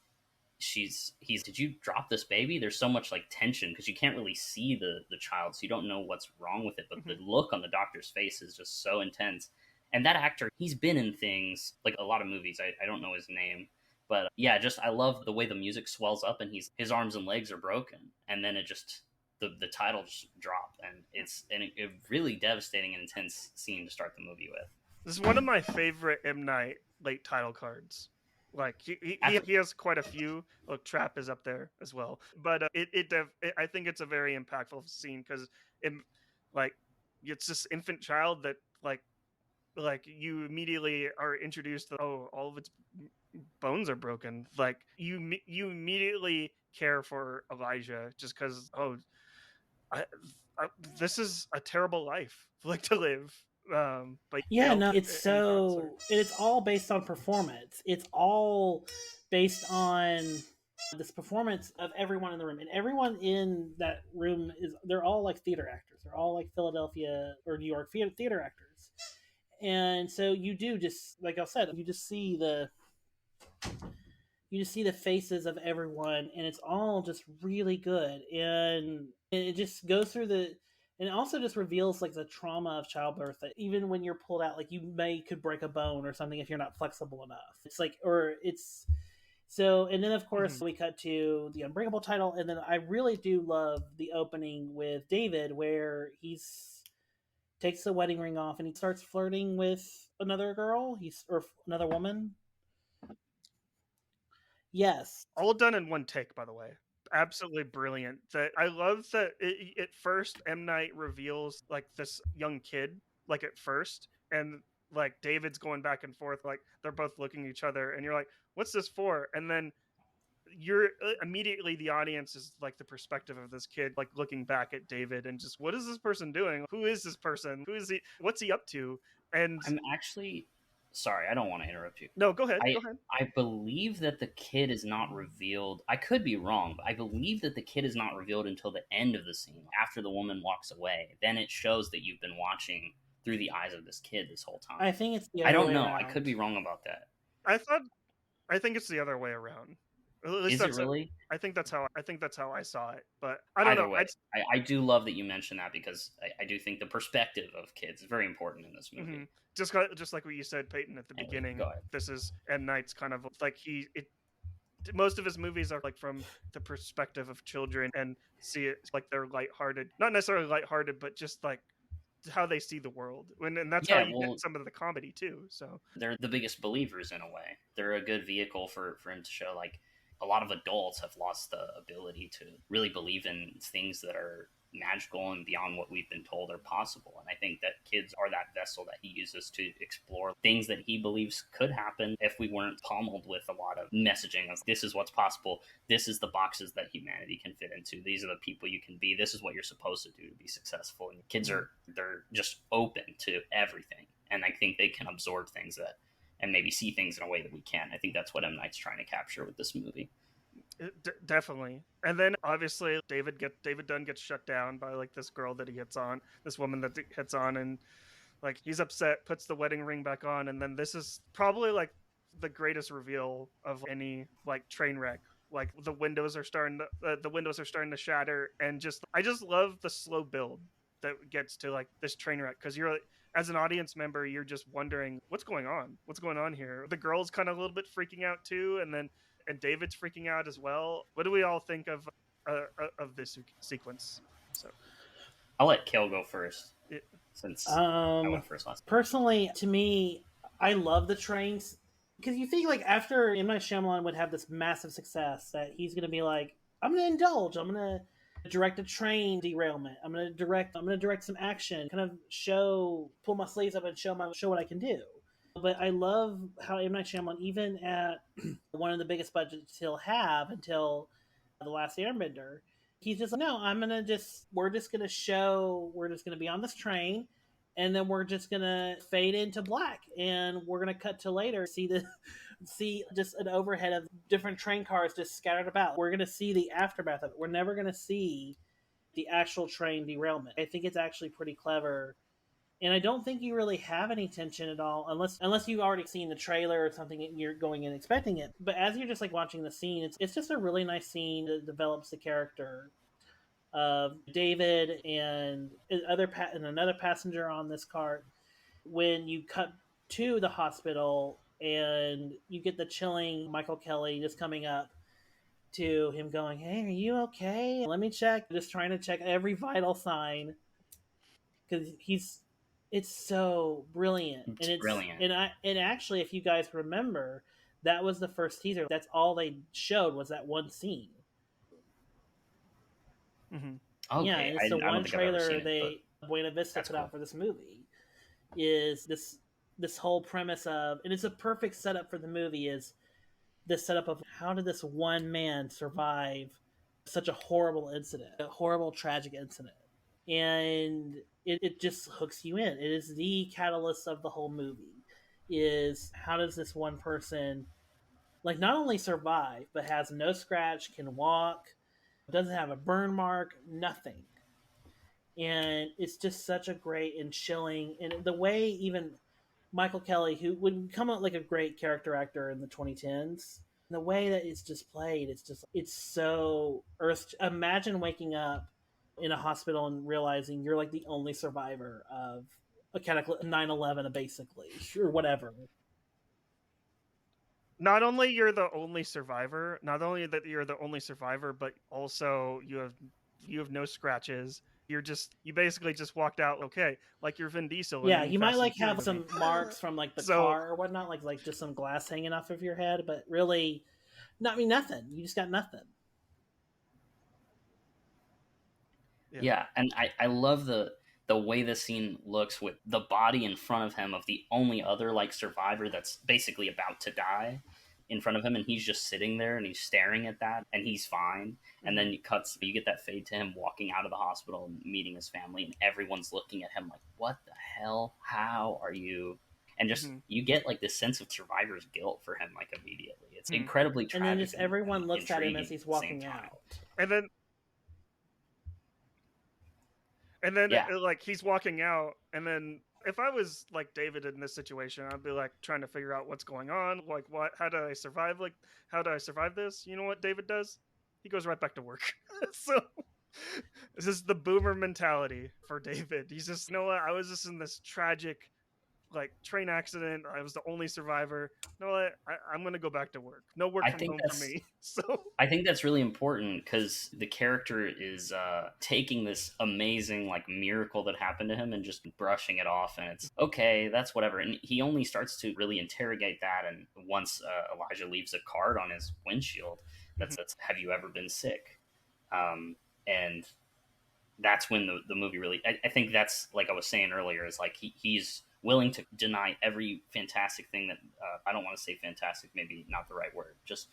he's did you drop this baby? There's so much like tension because you can't really see the child, so you don't know what's wrong with it, but the look on the doctor's face is just so intense. And that actor, he's been in things like a lot of movies. I don't know his name, but yeah, just I love the way the music swells up and his arms and legs are broken, and then it just the title just dropped, and it's a really devastating and intense scene to start the movie with. This is one of my favorite M. Night late title cards. Like he has quite a few. Look, Trap is up there as well, but I think it's a very impactful scene because it's this infant child that like you immediately are introduced to, oh, all of its bones are broken. Like you immediately care for Elijah just because I, this is a terrible life like to live. But yeah, no, it's all based on performance. It's all based on this performance of everyone in the room, and everyone in that room they're all like theater actors. They're all like Philadelphia or New York theater actors, and so you do just like I said, you just see the faces of everyone, and it's all just really good, and it just goes through and it also just reveals like the trauma of childbirth, that even when you're pulled out, like you could break a bone or something if you're not flexible enough. It's like, or it's so, and then of course we cut to the Unbreakable title, and then I really do love the opening with David where he's takes the wedding ring off and he starts flirting with another girl, or another woman. Yes. All done in one take, by the way. Absolutely brilliant. That I love that at first M. Night reveals like this young kid, like at first, and like David's going back and forth, like they're both looking at each other, and you're like, "What's this for?" And then you're immediately the audience is like the perspective of this kid, like looking back at David and just, what is this person doing? Who is this person? Who is he? What's he up to? And I'm actually sorry, I don't want to interrupt you. No, go ahead. I believe that the kid is not revealed. I could be wrong, but I believe that the kid is not revealed until the end of the scene, after the woman walks away. Then it shows that you've been watching through the eyes of this kid this whole time. I think it's the other I don't way know. Around. I could be wrong about that. I think it's the other way around. Is it really? I think that's how I saw it, but I don't know. Way, I do love that you mentioned that because I do think the perspective of kids is very important in this movie. Just like what you said, Peyton, at the beginning. This is M. Night's kind of like most of his movies are like from the perspective of children and see it like they're lighthearted, not necessarily lighthearted, but just like how they see the world, and that's how you get some of the comedy too. So they're the biggest believers in a way. They're a good vehicle for him to show like a lot of adults have lost the ability to really believe in things that are magical and beyond what we've been told are possible. And I think that kids are that vessel that he uses to explore things that he believes could happen if we weren't pummeled with a lot of messaging of this is what's possible, this is the boxes that humanity can fit into, these are the people you can be, this is what you're supposed to do to be successful. And kids they're just open to everything, and I think they can absorb things that and maybe see things in a way that we can't. I think that's what M. Night's trying to capture with this movie. Definitely. And then obviously David Dunn gets shut down by like this girl that he hits on, this woman that hits on, and like he's upset, puts the wedding ring back on, and then this is probably like the greatest reveal of any like train wreck. Like the windows are starting to shatter, and I just love the slow build that gets to like this train wreck, because you're as an audience member, you're just wondering what's going on here. The girl's kind of a little bit freaking out too, and David's freaking out as well. What do we all think of this sequence? So I'll let Kale go first, since I went first last time. Personally, to me, I love the trains, because you think like after M. Night Shyamalan would have this massive success that he's going to be like, I'm going to indulge, I'm going to direct a train derailment, I'm going to direct some action, kind of pull my sleeves up and show what I can do. But I love how M. Night Shyamalan, even at one of the biggest budgets he'll have until The Last Airbender, he's just like, no, we're just going to be on this train, and then we're just gonna fade into black, and we're gonna cut to later, see just an overhead of different train cars just scattered about. We're gonna see the aftermath of it. We're never gonna see the actual train derailment. I think it's actually pretty clever, and I don't think you really have any tension at all, unless you've already seen the trailer or something and you're going in expecting it. But as you're just like watching the scene, it's just a really nice scene that develops the character of David and another passenger on this cart. When you cut to the hospital and you get the chilling Michael Kelly just coming up to him going, "Hey, are you okay? Let me check." Just trying to check every vital sign because it's so brilliant. It's brilliant. And actually, if you guys remember, that was the first teaser. That's all they showed was that one scene. Mm-hmm. Okay, yeah, and it's the one trailer Buena Vista put out for this movie. Is this whole premise of, and it's a perfect setup for the movie, is this setup of how did this one man survive such a horrible incident, a horrible tragic incident, and it just hooks you in. It is the catalyst of the whole movie. Is how does this one person like not only survive but has no scratch, can walk, doesn't have a burn mark, nothing. And it's just such a great and chilling, and the way even Michael Kelly, who would come out like a great character actor in the 2010s, the way that it's just played, it's so earth. Imagine waking up in a hospital and realizing you're like the only survivor of a cataclysm, 9/11, basically, or whatever. Not only you're the only survivor, but also you have no scratches. You basically just walked out okay, like you're Vin Diesel. Yeah, you might like have some marks from like the car or whatnot, like just some glass hanging off of your head, but really, nothing. You just got nothing. Yeah, and I love the way the scene looks with the body in front of him of the only other like survivor that's basically about to die in front of him, and he's just sitting there and he's staring at that and he's fine. And then you get that fade to him walking out of the hospital and meeting his family, and everyone's looking at him like, what the hell? How are you? And just you get like this sense of survivor's guilt for him like immediately. It's incredibly tragic. And then just everyone looks at him as he's walking out. And then like he's walking out, and then if I was like David in this situation, I'd be like trying to figure out what's going on. Like, how do I survive? Like, how do I survive this? You know what David does? He goes right back to work. So this is the boomer mentality for David. He's just, you know what? I was just in this tragic like train accident. I was the only survivor. You know what? I'm going to go back to work. No work from home for me. So I think that's really important because the character is taking this amazing like miracle that happened to him and just brushing it off, and it's okay, that's whatever. And he only starts to really interrogate that, and once Elijah leaves a card on his windshield that's have you ever been sick? And that's when the movie really, I think that's like I was saying earlier, is like he's willing to deny every fantastic thing that I don't want to say fantastic, maybe not the right word, just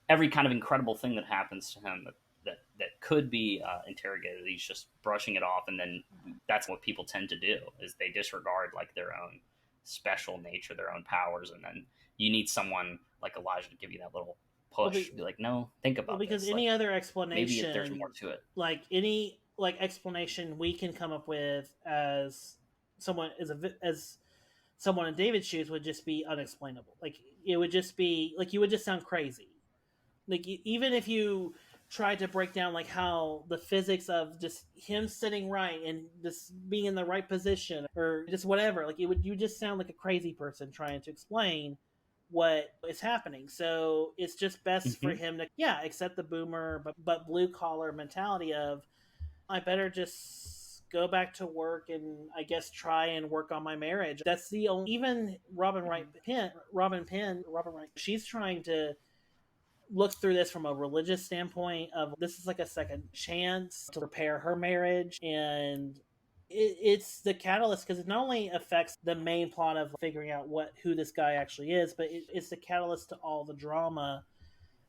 every kind of incredible thing that happens to him that could be interrogated. He's just brushing it off, and then that's what people tend to do, is they disregard like their own special nature, their own powers, and then you need someone like Elijah to give you that little push, be like, no, think about because this. Any other explanation, maybe there's more to it. Like any like explanation we can come up with as someone in David's shoes would just be unexplainable. Like it would just be like you would just sound crazy. Like even if you tried to break down like how the physics of just him sitting right and just being in the right position or just whatever, like you would just sound like a crazy person trying to explain what is happening. So it's just best for him to accept the boomer but blue collar mentality of, I better just go back to work and I guess try and work on my marriage. That's the only, even Robin Wright, she's trying to look through this from a religious standpoint of this is like a second chance to repair her marriage. And it's the catalyst because it not only affects the main plot of figuring out who this guy actually is, but it's the catalyst to all the drama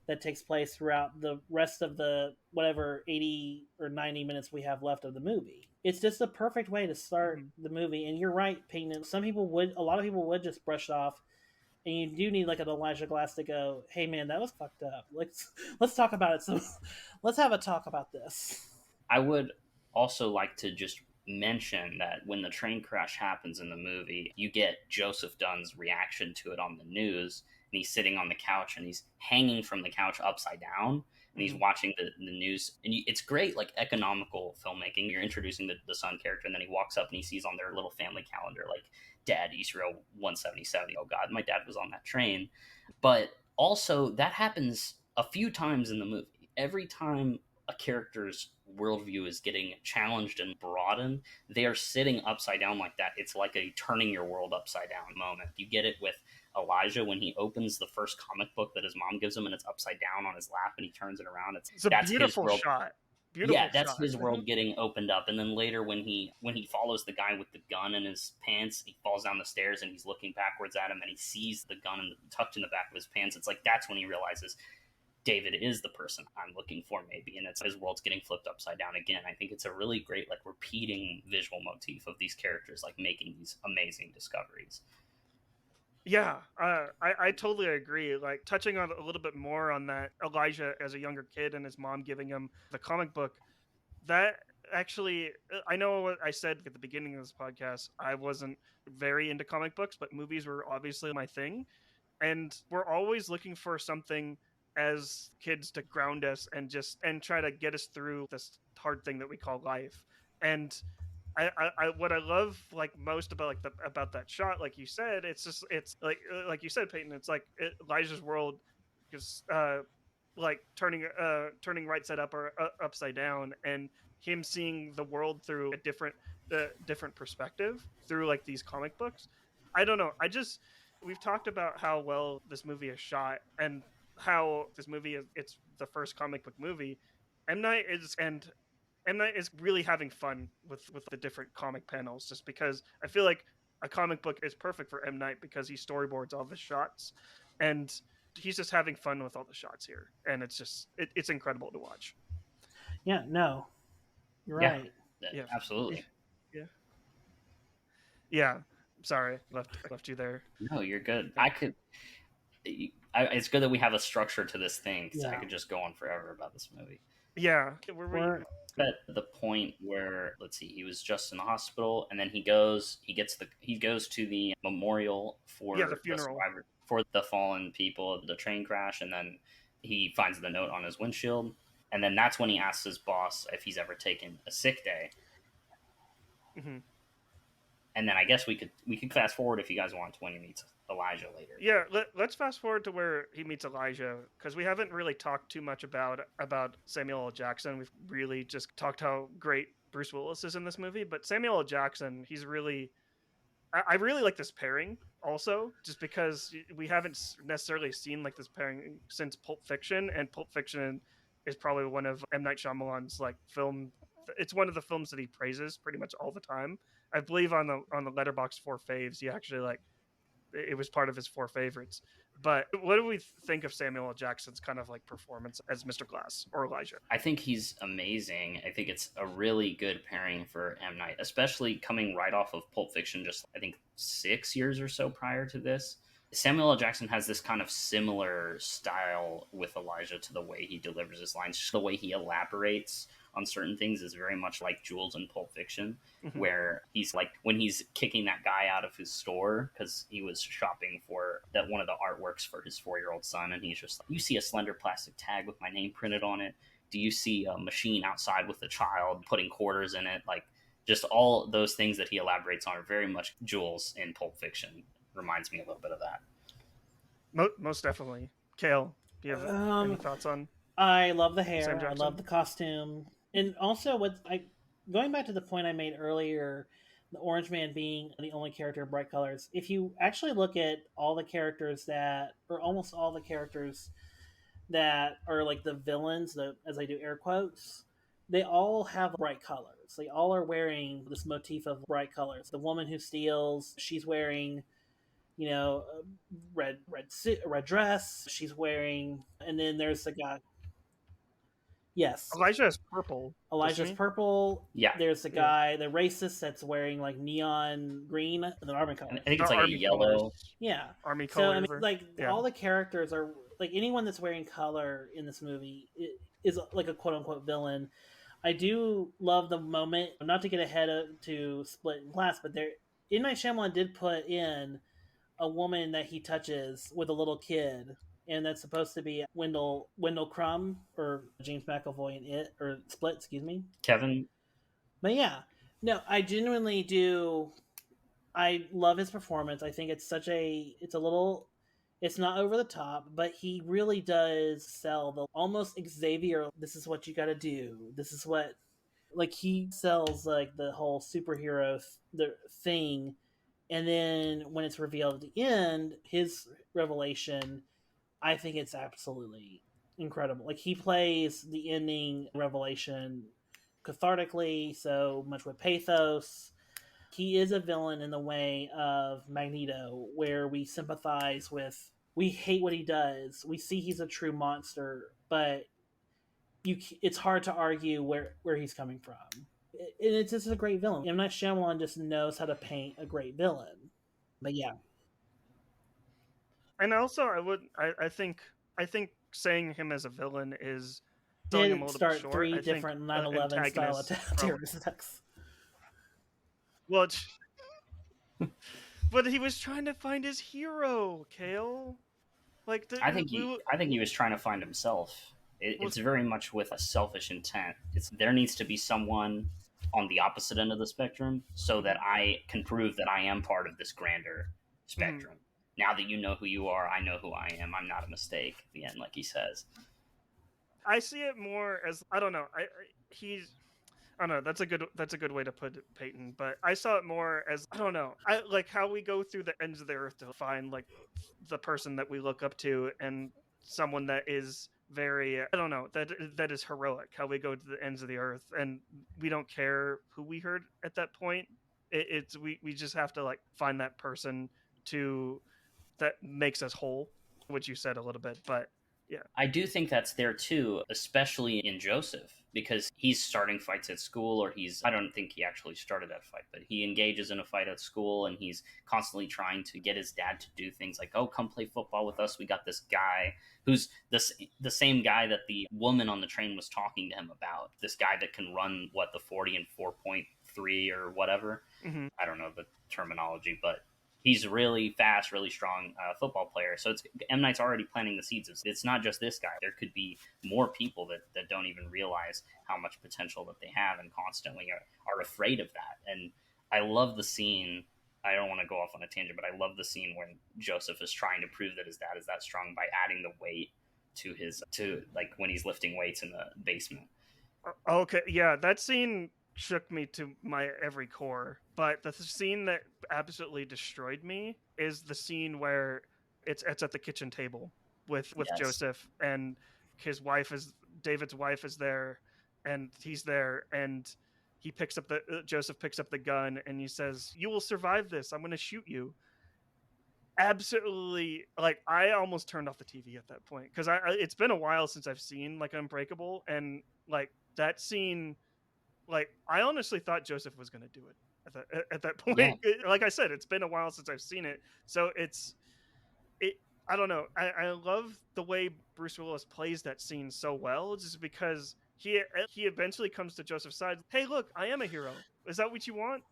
that takes place throughout the rest of the whatever 80 or 90 minutes we have left of the movie. It's just the perfect way to start the movie. And you're right, Peyton. A lot of people would just brush it off. And you do need like an Elijah Glass to go, hey man, that was fucked up. Let's talk about it. So let's have a talk about this. I would also like to just mention that when the train crash happens in the movie, you get Joseph Dunn's reaction to it on the news, and he's sitting on the couch and he's hanging from the couch upside down, and he's watching the news, and it's great, like economical filmmaking. You're introducing the son character, and then he walks up and he sees on their little family calendar, like, Dad, Israel 177. Oh God, my dad was on that train. But also, that happens a few times in the movie. Every time a character's worldview is getting challenged and broadened, they are sitting upside down like that. It's like a turning your world upside down moment. You get it with Elijah when he opens the first comic book that his mom gives him, and it's upside down on his lap, and he turns it around. It's a beautiful shot. That's his world getting opened up. And then later when he follows the guy with the gun in his pants, he falls down the stairs and he's looking backwards at him, and he sees the gun tucked in the back of his pants. It's like, that's when he realizes David is the person I'm looking for, maybe, and it's his world's getting flipped upside down again. I think it's a really great, like, repeating visual motif of these characters, like, making these amazing discoveries. Yeah, I totally agree. Like, touching on a little bit more on that, Elijah as a younger kid and his mom giving him the comic book, that actually, I know what I said at the beginning of this podcast, I wasn't very into comic books, but movies were obviously my thing. And we're always looking for something as kids to ground us and try to get us through this hard thing that we call life. And I what I love like most about about that shot, like you said, it's like you said, Peyton, it's like Elijah's world is like turning right side up or upside down, and him seeing the world through a different perspective through like these comic books. I don't know. We've talked about how well this movie is shot and how this movie it's the first comic book movie. M. Night is really having fun with the different comic panels, just because I feel like a comic book is perfect for M. Night because he storyboards all the shots, and he's just having fun with all the shots here, and it's incredible to watch. Yeah, no, you're right. Yeah, absolutely. Yeah. Sorry, left you there. No, you're good. It's good that we have a structure to this thing, because I could just go on forever about this movie. Yeah, we're at the point where, let's see, he was just in the hospital, and then he goes to the memorial for the funeral for the fallen people of the train crash, and then he finds the note on his windshield, and then that's when he asks his boss if he's ever taken a sick day. Mm-hmm. And then I guess we could fast forward if you guys want to when he meets Elijah later. Yeah, let's fast forward to where he meets Elijah, because we haven't really talked too much about Samuel L. Jackson. We've really just talked how great Bruce Willis is in this movie, but Samuel L. Jackson, he's really... I really like this pairing also, just because we haven't necessarily seen like this pairing since Pulp Fiction, and Pulp Fiction is probably one of M. Night Shyamalan's like film... It's one of the films that he praises pretty much all the time. I believe on the Letterboxd 4 faves, he actually like it was part of his 4 favorites. But what do we think of Samuel L. Jackson's kind of like performance as Mr. Glass or Elijah? I think he's amazing. I think it's a really good pairing for M. Night, especially coming right off of Pulp Fiction, just I think 6 years or so prior to this. Samuel L. Jackson has this kind of similar style with Elijah to the way he delivers his lines, just the way he elaborates on certain things is very much like Jules in Pulp Fiction, where he's like, when he's kicking that guy out of his store because he was shopping for that one of the artworks for his 4-year-old son, and he's just like, you see a slender plastic tag with my name printed on it? Do you see a machine outside with a child putting quarters in it? Like, just all those things that he elaborates on are very much Jules in Pulp Fiction. Reminds me a little bit of that. Most definitely. Kale, do you have any thoughts on? I love the hair. I love the costume. And also, going back to the point I made earlier, the Orange Man being the only character in bright colors. If you actually look at all the characters almost all the characters that are like the villains, as I do air quotes, they all have bright colors. They all are wearing this motif of bright colors. The woman who steals, she's wearing you know, red dress she's wearing, and then there's the guy. Yes, Elijah is purple. Elijah's purple. Yeah. There's the guy, the racist that's wearing like neon green, the army colors. I think it's like a yellow. Colors. Yeah, Army so I colors. mean, like all the characters are like anyone that's wearing color in this movie is like a quote unquote villain. I do love the moment, not to get ahead to split in class, but there, M. Night Shyamalan did put in a woman that he touches with a little kid, and that's supposed to be Wendell Crumb or James McAvoy in It, or Split, excuse me. Kevin. But yeah, no, I genuinely do. I love his performance. I think it's it's not over the top, but he really does sell the almost Xavier. This is what you got to do. This is what, like, he sells like the whole superhero the thing, and then when it's revealed at the end, his revelation, I think it's absolutely incredible. Like, he plays the ending revelation cathartically, so much with pathos. He is a villain in the way of Magneto, where we sympathize with, we hate what he does, we see he's a true monster, but it's hard to argue where he's coming from. And it's just a great villain. M. Night Shyamalan just knows how to paint a great villain. But yeah. And also, I think saying him as a villain is selling him a little bit short. 3 different 9/11 style terrorist attacks. Well, but he was trying to find his hero, Kale. Like, I think he was trying to find himself. It's very much with a selfish intent. There needs to be someone on the opposite end of the spectrum so that I can prove that I am part of this grander spectrum. Now that you know who you are, I know who I am. I'm not a mistake at the end, like he says. I see it more as, I don't know. I don't know. That's a good way to put it, Peyton. But I saw it more as, I don't know. I like how we go through the ends of the earth to find like the person that we look up to, and someone that is very, I don't know, that is heroic. How we go to the ends of the earth, and we don't care who we hurt at that point. We just have to like find that person that makes us whole, which you said a little bit, but yeah. I do think that's there too, especially in Joseph, because he's starting fights at school, or I don't think he actually started that fight, but he engages in a fight at school, and he's constantly trying to get his dad to do things like, oh, come play football with us. We got this guy who's the same guy that the woman on the train was talking to him about. This guy that can run, the 40 and 4.3 or whatever. Mm-hmm. I don't know the terminology, but he's really fast, really strong football player. So M. Night's already planting the seeds. It's not just this guy. There could be more people that don't even realize how much potential that they have, and constantly are afraid of that. And I love the scene. I don't want to go off on a tangent, but I love the scene when Joseph is trying to prove that his dad is that strong by adding the weight to like when he's lifting weights in the basement. Okay, yeah, that scene shook me to my every core. But the scene that absolutely destroyed me is the scene where it's at the kitchen table with yes. Joseph, and David's wife is there, and he's there, and Joseph picks up the gun, and he says, "You will survive this. I'm going to shoot you." Absolutely, like, I almost turned off the TV at that point, because it's been a while since I've seen like Unbreakable, and like that scene, like, I honestly thought Joseph was going to do it at that point. Yeah. Like I said, it's been a while since I've seen it, so I don't know. I love the way Bruce Willis plays that scene so well, just because he eventually comes to Joseph's side. Hey, look, I am a hero. Is that what you want?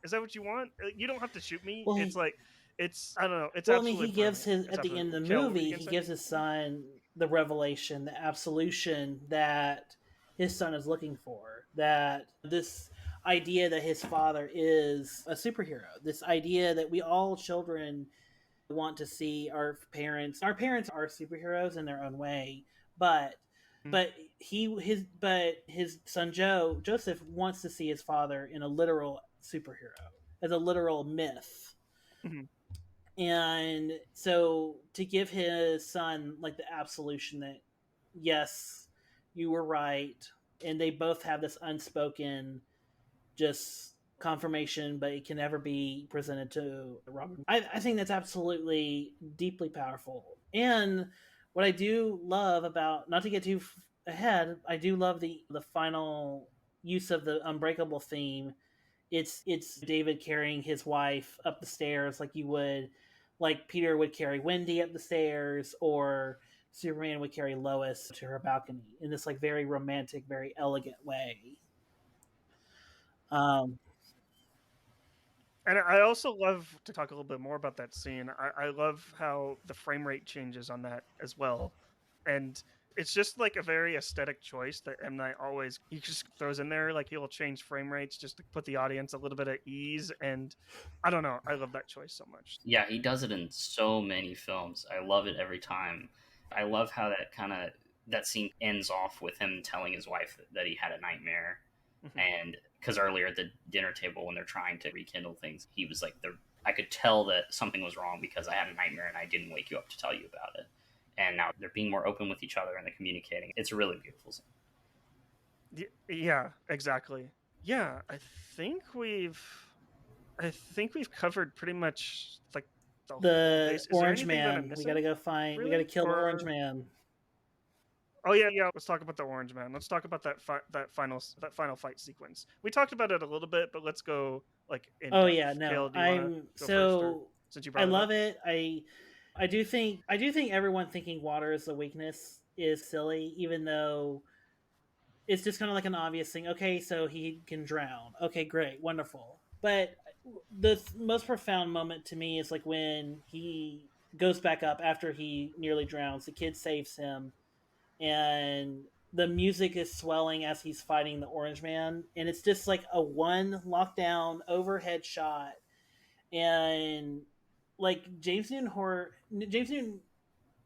You don't have to shoot me. Well, I don't know. It's absolutely. He gives at the end of the movie, he gives his son the revelation, the absolution that his son is looking for. That this idea that his father is a superhero. This idea that we all children want to see our parents. Our parents are superheroes in their own way, but his son Joseph wants to see his father in a literal superhero, as a literal myth. Mm-hmm. And so to give his son like the absolution that yes, you were right, and they both have this unspoken just confirmation, but it can never be presented to Robin. I think that's absolutely deeply powerful. And what I do love about, not to get too ahead, I do love the final use of the Unbreakable theme. It's David carrying his wife up the stairs like you would, like Peter would carry Wendy up the stairs, or Superman would carry Lois to her balcony in this like very romantic, very elegant way. Um, And I also love to talk a little bit more about that scene. I love how the frame rate changes on that as well. And it's just like a very aesthetic choice that M. Night always, he just throws in there. Like he'll change frame rates just to put the audience a little bit at ease. And I don't know. I love that choice so much. Yeah, he does it in so many films. I love it every time. I love how that scene ends off with him telling his wife that he had a nightmare. And because earlier at the dinner table when they're trying to rekindle things, he was like, I could tell that something was wrong because I had a nightmare and I didn't wake you up to tell you about it. And now they're being more open with each other and they're communicating. It's a really beautiful scene. Yeah, exactly. Yeah, I think we've covered pretty much like the Orange Man. We gotta go find. Really? We gotta kill the Orange Man. Oh yeah. Let's talk about the Orange Man. Let's talk about that final fight sequence. We talked about it a little bit, but let's go like. Oh yeah, no. I love it. I do think everyone thinking water is a weakness is silly, even though it's just kind of like an obvious thing. Okay, so he can drown. Okay, great, wonderful. But the most profound moment to me is like when he goes back up after he nearly drowns. The kid saves him, and the music is swelling as he's fighting the Orange Man, and it's just like a one lockdown overhead shot, and like James Newton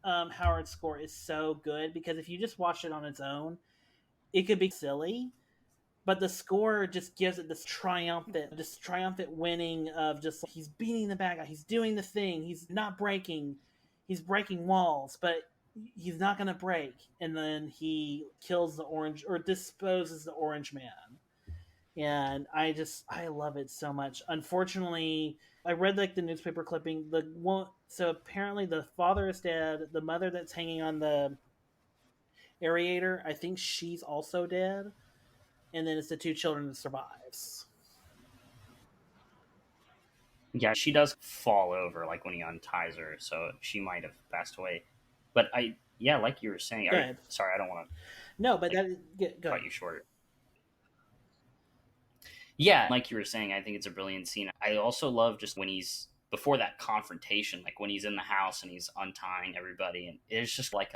Howard's score is so good because if you just watch it on its own, it could be silly, but the score just gives it this triumphant winning of just he's beating the bad guy, he's doing the thing, he's not breaking, he's breaking walls, but he's not going to break, and then he kills the orange or disposes the Orange Man. And I love it so much. Unfortunately, I read like the newspaper clipping. So apparently the father is dead. The mother that's hanging on the aerator, I think she's also dead. And then it's the two children that survives. Yeah, she does fall over like when he unties her, so she might have passed away. But like you were saying, sorry, I don't want to. No, but cut you short. Yeah, like you were saying, I think it's a brilliant scene. I also love just when he's before that confrontation, like when he's in the house and he's untying everybody, and it's just like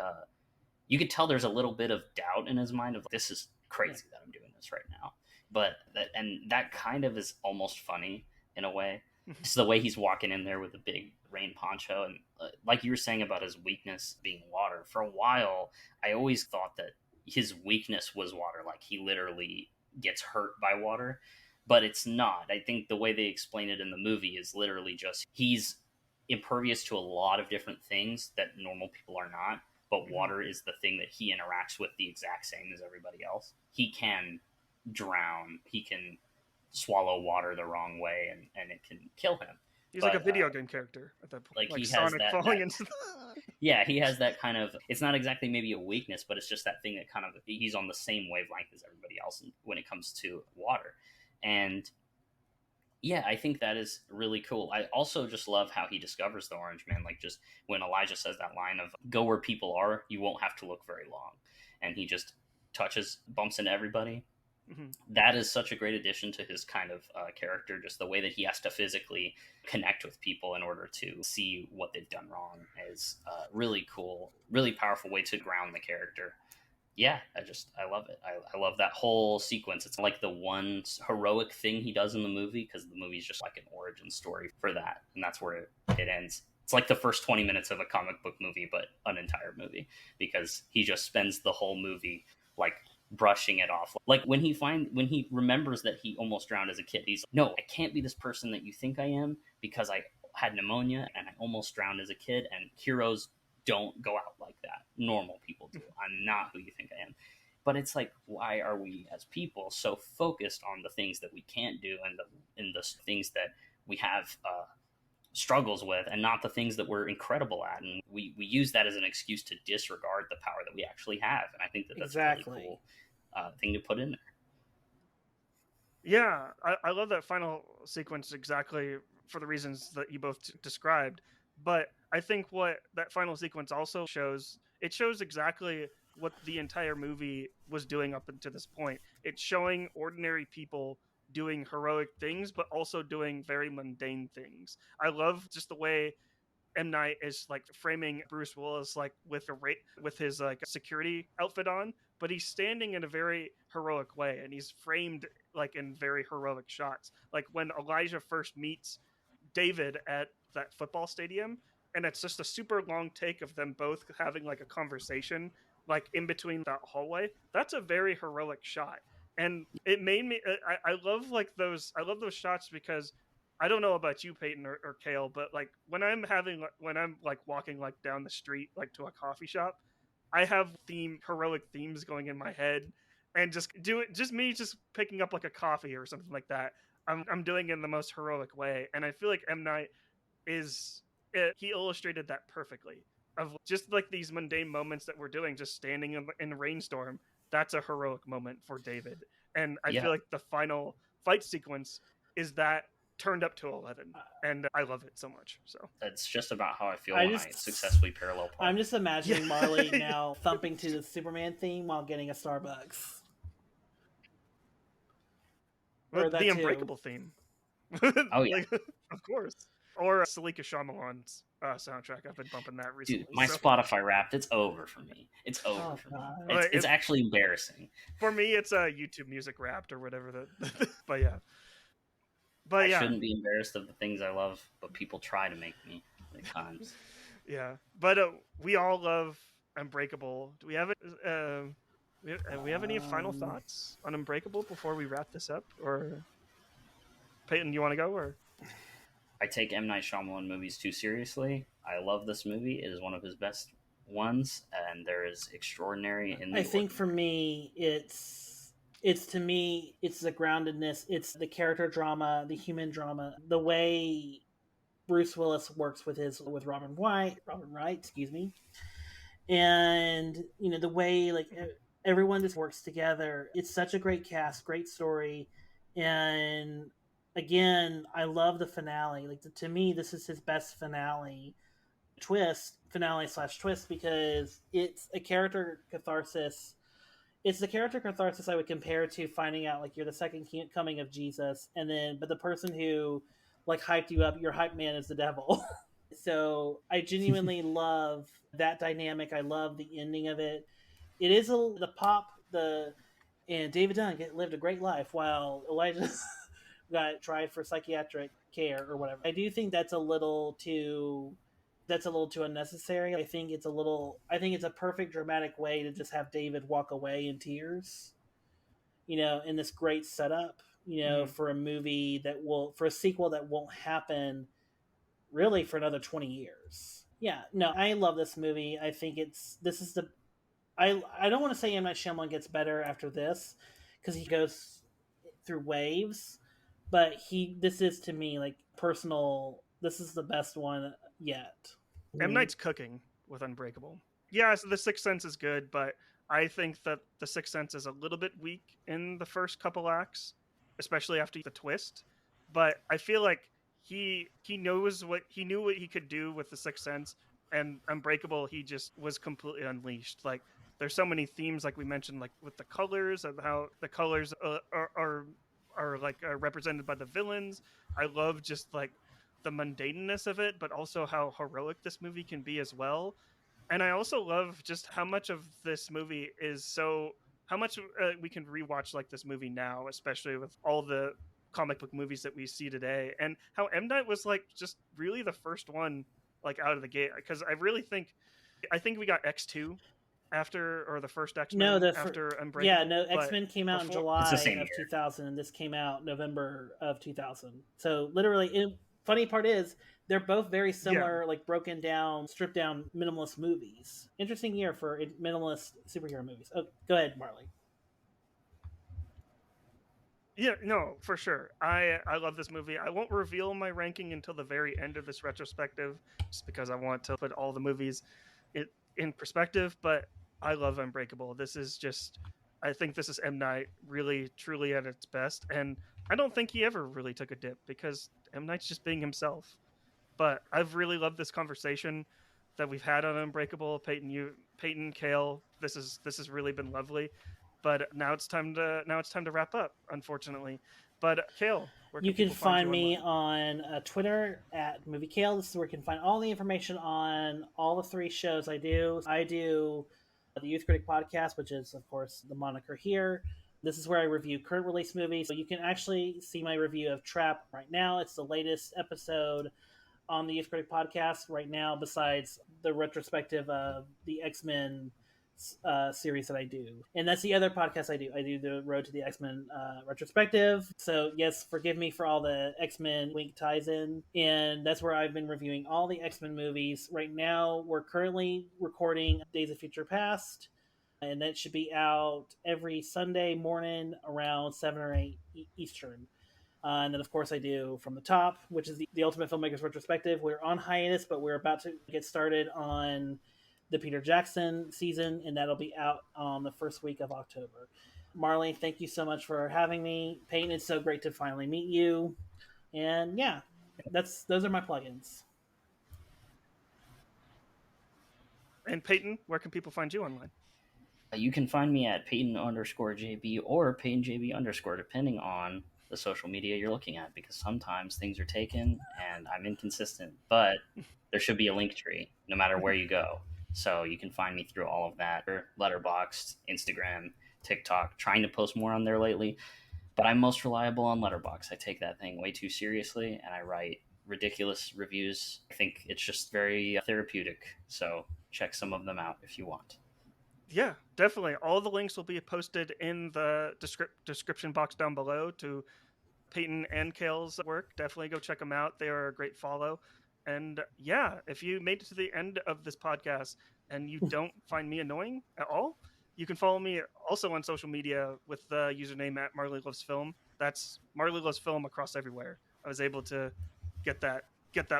you could tell there's a little bit of doubt in his mind of this is crazy that I'm doing this right now. But that kind of is almost funny in a way. Just the way he's walking in there with a big rain poncho, and like you were saying about his weakness being water. For a while, I always thought that his weakness was water, like he literally gets hurt by water. But it's not. I think the way they explain it in the movie is literally just he's impervious to a lot of different things that normal people are not, but water is the thing that he interacts with the exact same as everybody else. He can drown, he can swallow water the wrong way, and it can kill him. He's like a video game character at that point. Like he Sonic has falling into Yeah, he has that kind of, it's not exactly maybe a weakness, but it's just that thing that kind of, he's on the same wavelength as everybody else when it comes to water. And yeah, I think that is really cool. I also just love how he discovers the Orange Man. Like just when Elijah says that line of go where people are, you won't have to look very long. And he just bumps into everybody. Mm-hmm. That is such a great addition to his kind of character. Just the way that he has to physically connect with people in order to see what they've done wrong is really cool, really powerful way to ground the character. Yeah, I love it. I love that whole sequence. It's like the one heroic thing he does in the movie, because the movie's just like an origin story for that, and that's where it ends. It's like the first 20 minutes of a comic book movie, but an entire movie, because he just spends the whole movie like brushing it off. Like when he remembers that he almost drowned as a kid, he's like, no, I can't be this person that you think I am, because I had pneumonia and I almost drowned as a kid, and heroes don't go out like that. Normal people do. I'm not who you think I am. But it's like, why are we as people so focused on the things that we can't do and the things that we have struggles with, and not the things that we're incredible at? And we use that as an excuse to disregard the power that we actually have. And I think that that's a really cool thing to put in there. Yeah, I love that final sequence exactly for the reasons that you both described. But I think what that final sequence also shows, it shows exactly what the entire movie was doing up until this point. It's showing ordinary people doing heroic things, but also doing very mundane things. I love just the way M. Night is like framing Bruce Willis like with with his like security outfit on, but he's standing in a very heroic way, and he's framed like in very heroic shots. Like when Elijah first meets David at that football stadium, and it's just a super long take of them both having like a conversation, like in between that hallway. That's a very heroic shot, and it made me. I love like those. I love those shots because I don't know about you, Peyton or Kale, but like when I'm like walking like down the street like to a coffee shop, I have heroic themes going in my head, and just me just picking up like a coffee or something like that. I'm doing it in the most heroic way, and I feel like M. Night he illustrated that perfectly. Of just like these mundane moments that we're doing, just standing in a rainstorm. That's a heroic moment for David, and I feel like the final fight sequence is that turned up to 11, and I love it so much. So that's just about how I feel when I successfully parallel park. I'm just imagining Marley now thumping to the Superman theme while getting a Starbucks. Or the Unbreakable theme. Oh yeah, like, of course. Or Salika Shyamalan's soundtrack. I've been bumping that recently. Dude, my Spotify Wrapped, it's over for me. It's over for me. It's actually embarrassing. For me, it's a YouTube Music Wrapped or whatever. But yeah. But I shouldn't be embarrassed of the things I love, but people try to make me at times. Yeah, but we all love Unbreakable. Do we have it? We have any final thoughts on Unbreakable before we wrap this up? Or Peyton, you want to go? Or I take M. Night Shyamalan movies too seriously. I love this movie. It is one of his best ones, and there is extraordinary in the. I think for me, it's to me, it's the groundedness, it's the character drama, the human drama, the way Bruce Willis works with Robin Wright, excuse me, and the way like everyone just works together. It's such a great cast, great story, and again, I love the finale. Like to me, this is his best finale / twist because it's a character catharsis. It's the character catharsis I would compare to finding out like you're the second coming of Jesus, but the person who like hyped you up, your hype man is the devil. So I genuinely love that dynamic. I love the ending of it. It is and David Dunn lived a great life while Elijah got tried for psychiatric care or whatever. I do think that's a little too unnecessary. I think it's a perfect dramatic way to just have David walk away in tears, in this great setup, for a movie for a sequel that won't happen really for another 20 years. Yeah, no, I love this movie. I think I don't want to say M. Night Shyamalan gets better after this because he goes through waves, but this is to me like personal. This is the best one yet. M. Night's cooking with Unbreakable. Yeah, so The Sixth Sense is good, but I think that The Sixth Sense is a little bit weak in the first couple acts, especially after the twist. But I feel like he knew what he could do with The Sixth Sense, and Unbreakable he just was completely unleashed. Like there's so many themes, like we mentioned, like with the colors and how the colors are like represented by the villains. I love just like the mundaneness of it, but also how heroic this movie can be as well. And I also love just how much of this movie how much we can rewatch like this movie now, especially with all the comic book movies that we see today, and how M. Night was like just really the first one like out of the gate. Because I think we got X2 after, or the first X-Men after Unbreakable. Yeah, no, X-Men came out in July of 2000, and this came out November of 2000. So literally, funny part is they're both very similar, like broken down, stripped down minimalist movies. Interesting year for minimalist superhero movies. Oh, go ahead, Marley. Yeah, no, for sure. I love this movie. I won't reveal my ranking until the very end of this retrospective, just because I want to put all the movies in perspective. But I love Unbreakable. This is just, I think this is M. Night really, truly at its best, and I don't think he ever really took a dip because M. Night's just being himself. But I've really loved this conversation that we've had on Unbreakable. Peyton, Kale, this has really been lovely. But now it's time to wrap up, unfortunately. But Kale, where You can people find find you me online? on Twitter at Movie Kale. This is where you can find all the information on all the 3 shows I do. I do the Youth Critic podcast, which is, of course, the moniker here. This is where I review current release movies. So you can actually see my review of Trap right now. It's the latest episode on the Youth Critic podcast right now, besides the retrospective of the X-Men series that I do. And that's the other podcast I do. I do the Road to the X-Men retrospective. So yes, forgive me for all the X-Men link ties in. And that's where I've been reviewing all the X-Men movies. Right now, we're currently recording Days of Future Past. And that should be out every Sunday morning around 7 or 8 Eastern. And then, of course, I do From the Top, which is the Ultimate Filmmakers Retrospective. We're on hiatus, but we're about to get started on the Peter Jackson season, and that'll be out on the first week of October. Marley, thank you so much for having me. Peyton, it's so great to finally meet you. And yeah, those are my plugins. And Peyton, where can people find you online? You can find me at Peyton_JB or PeytonJB_, depending on the social media you're looking at, because sometimes things are taken and I'm inconsistent, but there should be a link tree no matter where you go. So you can find me through all of that, or Letterboxd, Instagram, TikTok, trying to post more on there lately. But I'm most reliable on Letterboxd. I take that thing way too seriously, and I write ridiculous reviews. I think it's just very therapeutic. So check some of them out if you want. Yeah, definitely. All the links will be posted in the description box down below to Peyton and Kale's work. Definitely go check them out. They are a great follow. And yeah, if you made it to the end of this podcast and you don't find me annoying at all, you can follow me also on social media with the username at Marley Loves Film. That's Marley Loves Film across everywhere. I was able to get that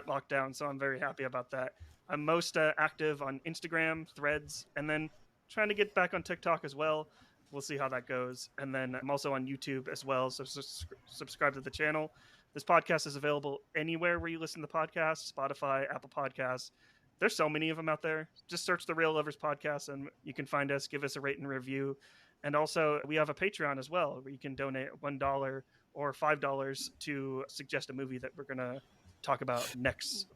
locked down, so I'm very happy about that. I'm most active on Instagram, Threads, and then trying to get back on TikTok as well. We'll see how that goes. And then I'm also on YouTube as well, so subscribe to the channel. This podcast is available anywhere where you listen to podcasts, Spotify, Apple Podcasts. There's so many of them out there. Just search the Real Lovers Podcast and you can find us, give us a rate and review. And also, we have a Patreon as well, where you can donate $1 or $5 to suggest a movie that we're going to talk about next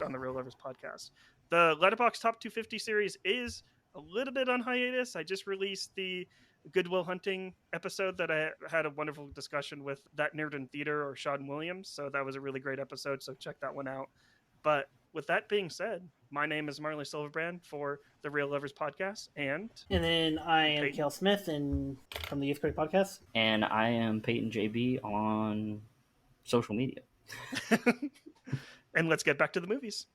on the Real Lovers Podcast. The Letterboxd Top 250 series is a little bit on hiatus. I just released the Good Will Hunting episode that I had a wonderful discussion with That Nerd in Theater or Sean Williams. So that was a really great episode. So check that one out. But with that being said, my name is Marley Silverbrand for the Real Lovers Podcast. And then I am Kale Smith and from the Youth Critic Podcast. And I am Peyton JB on social media. And let's get back to the movies.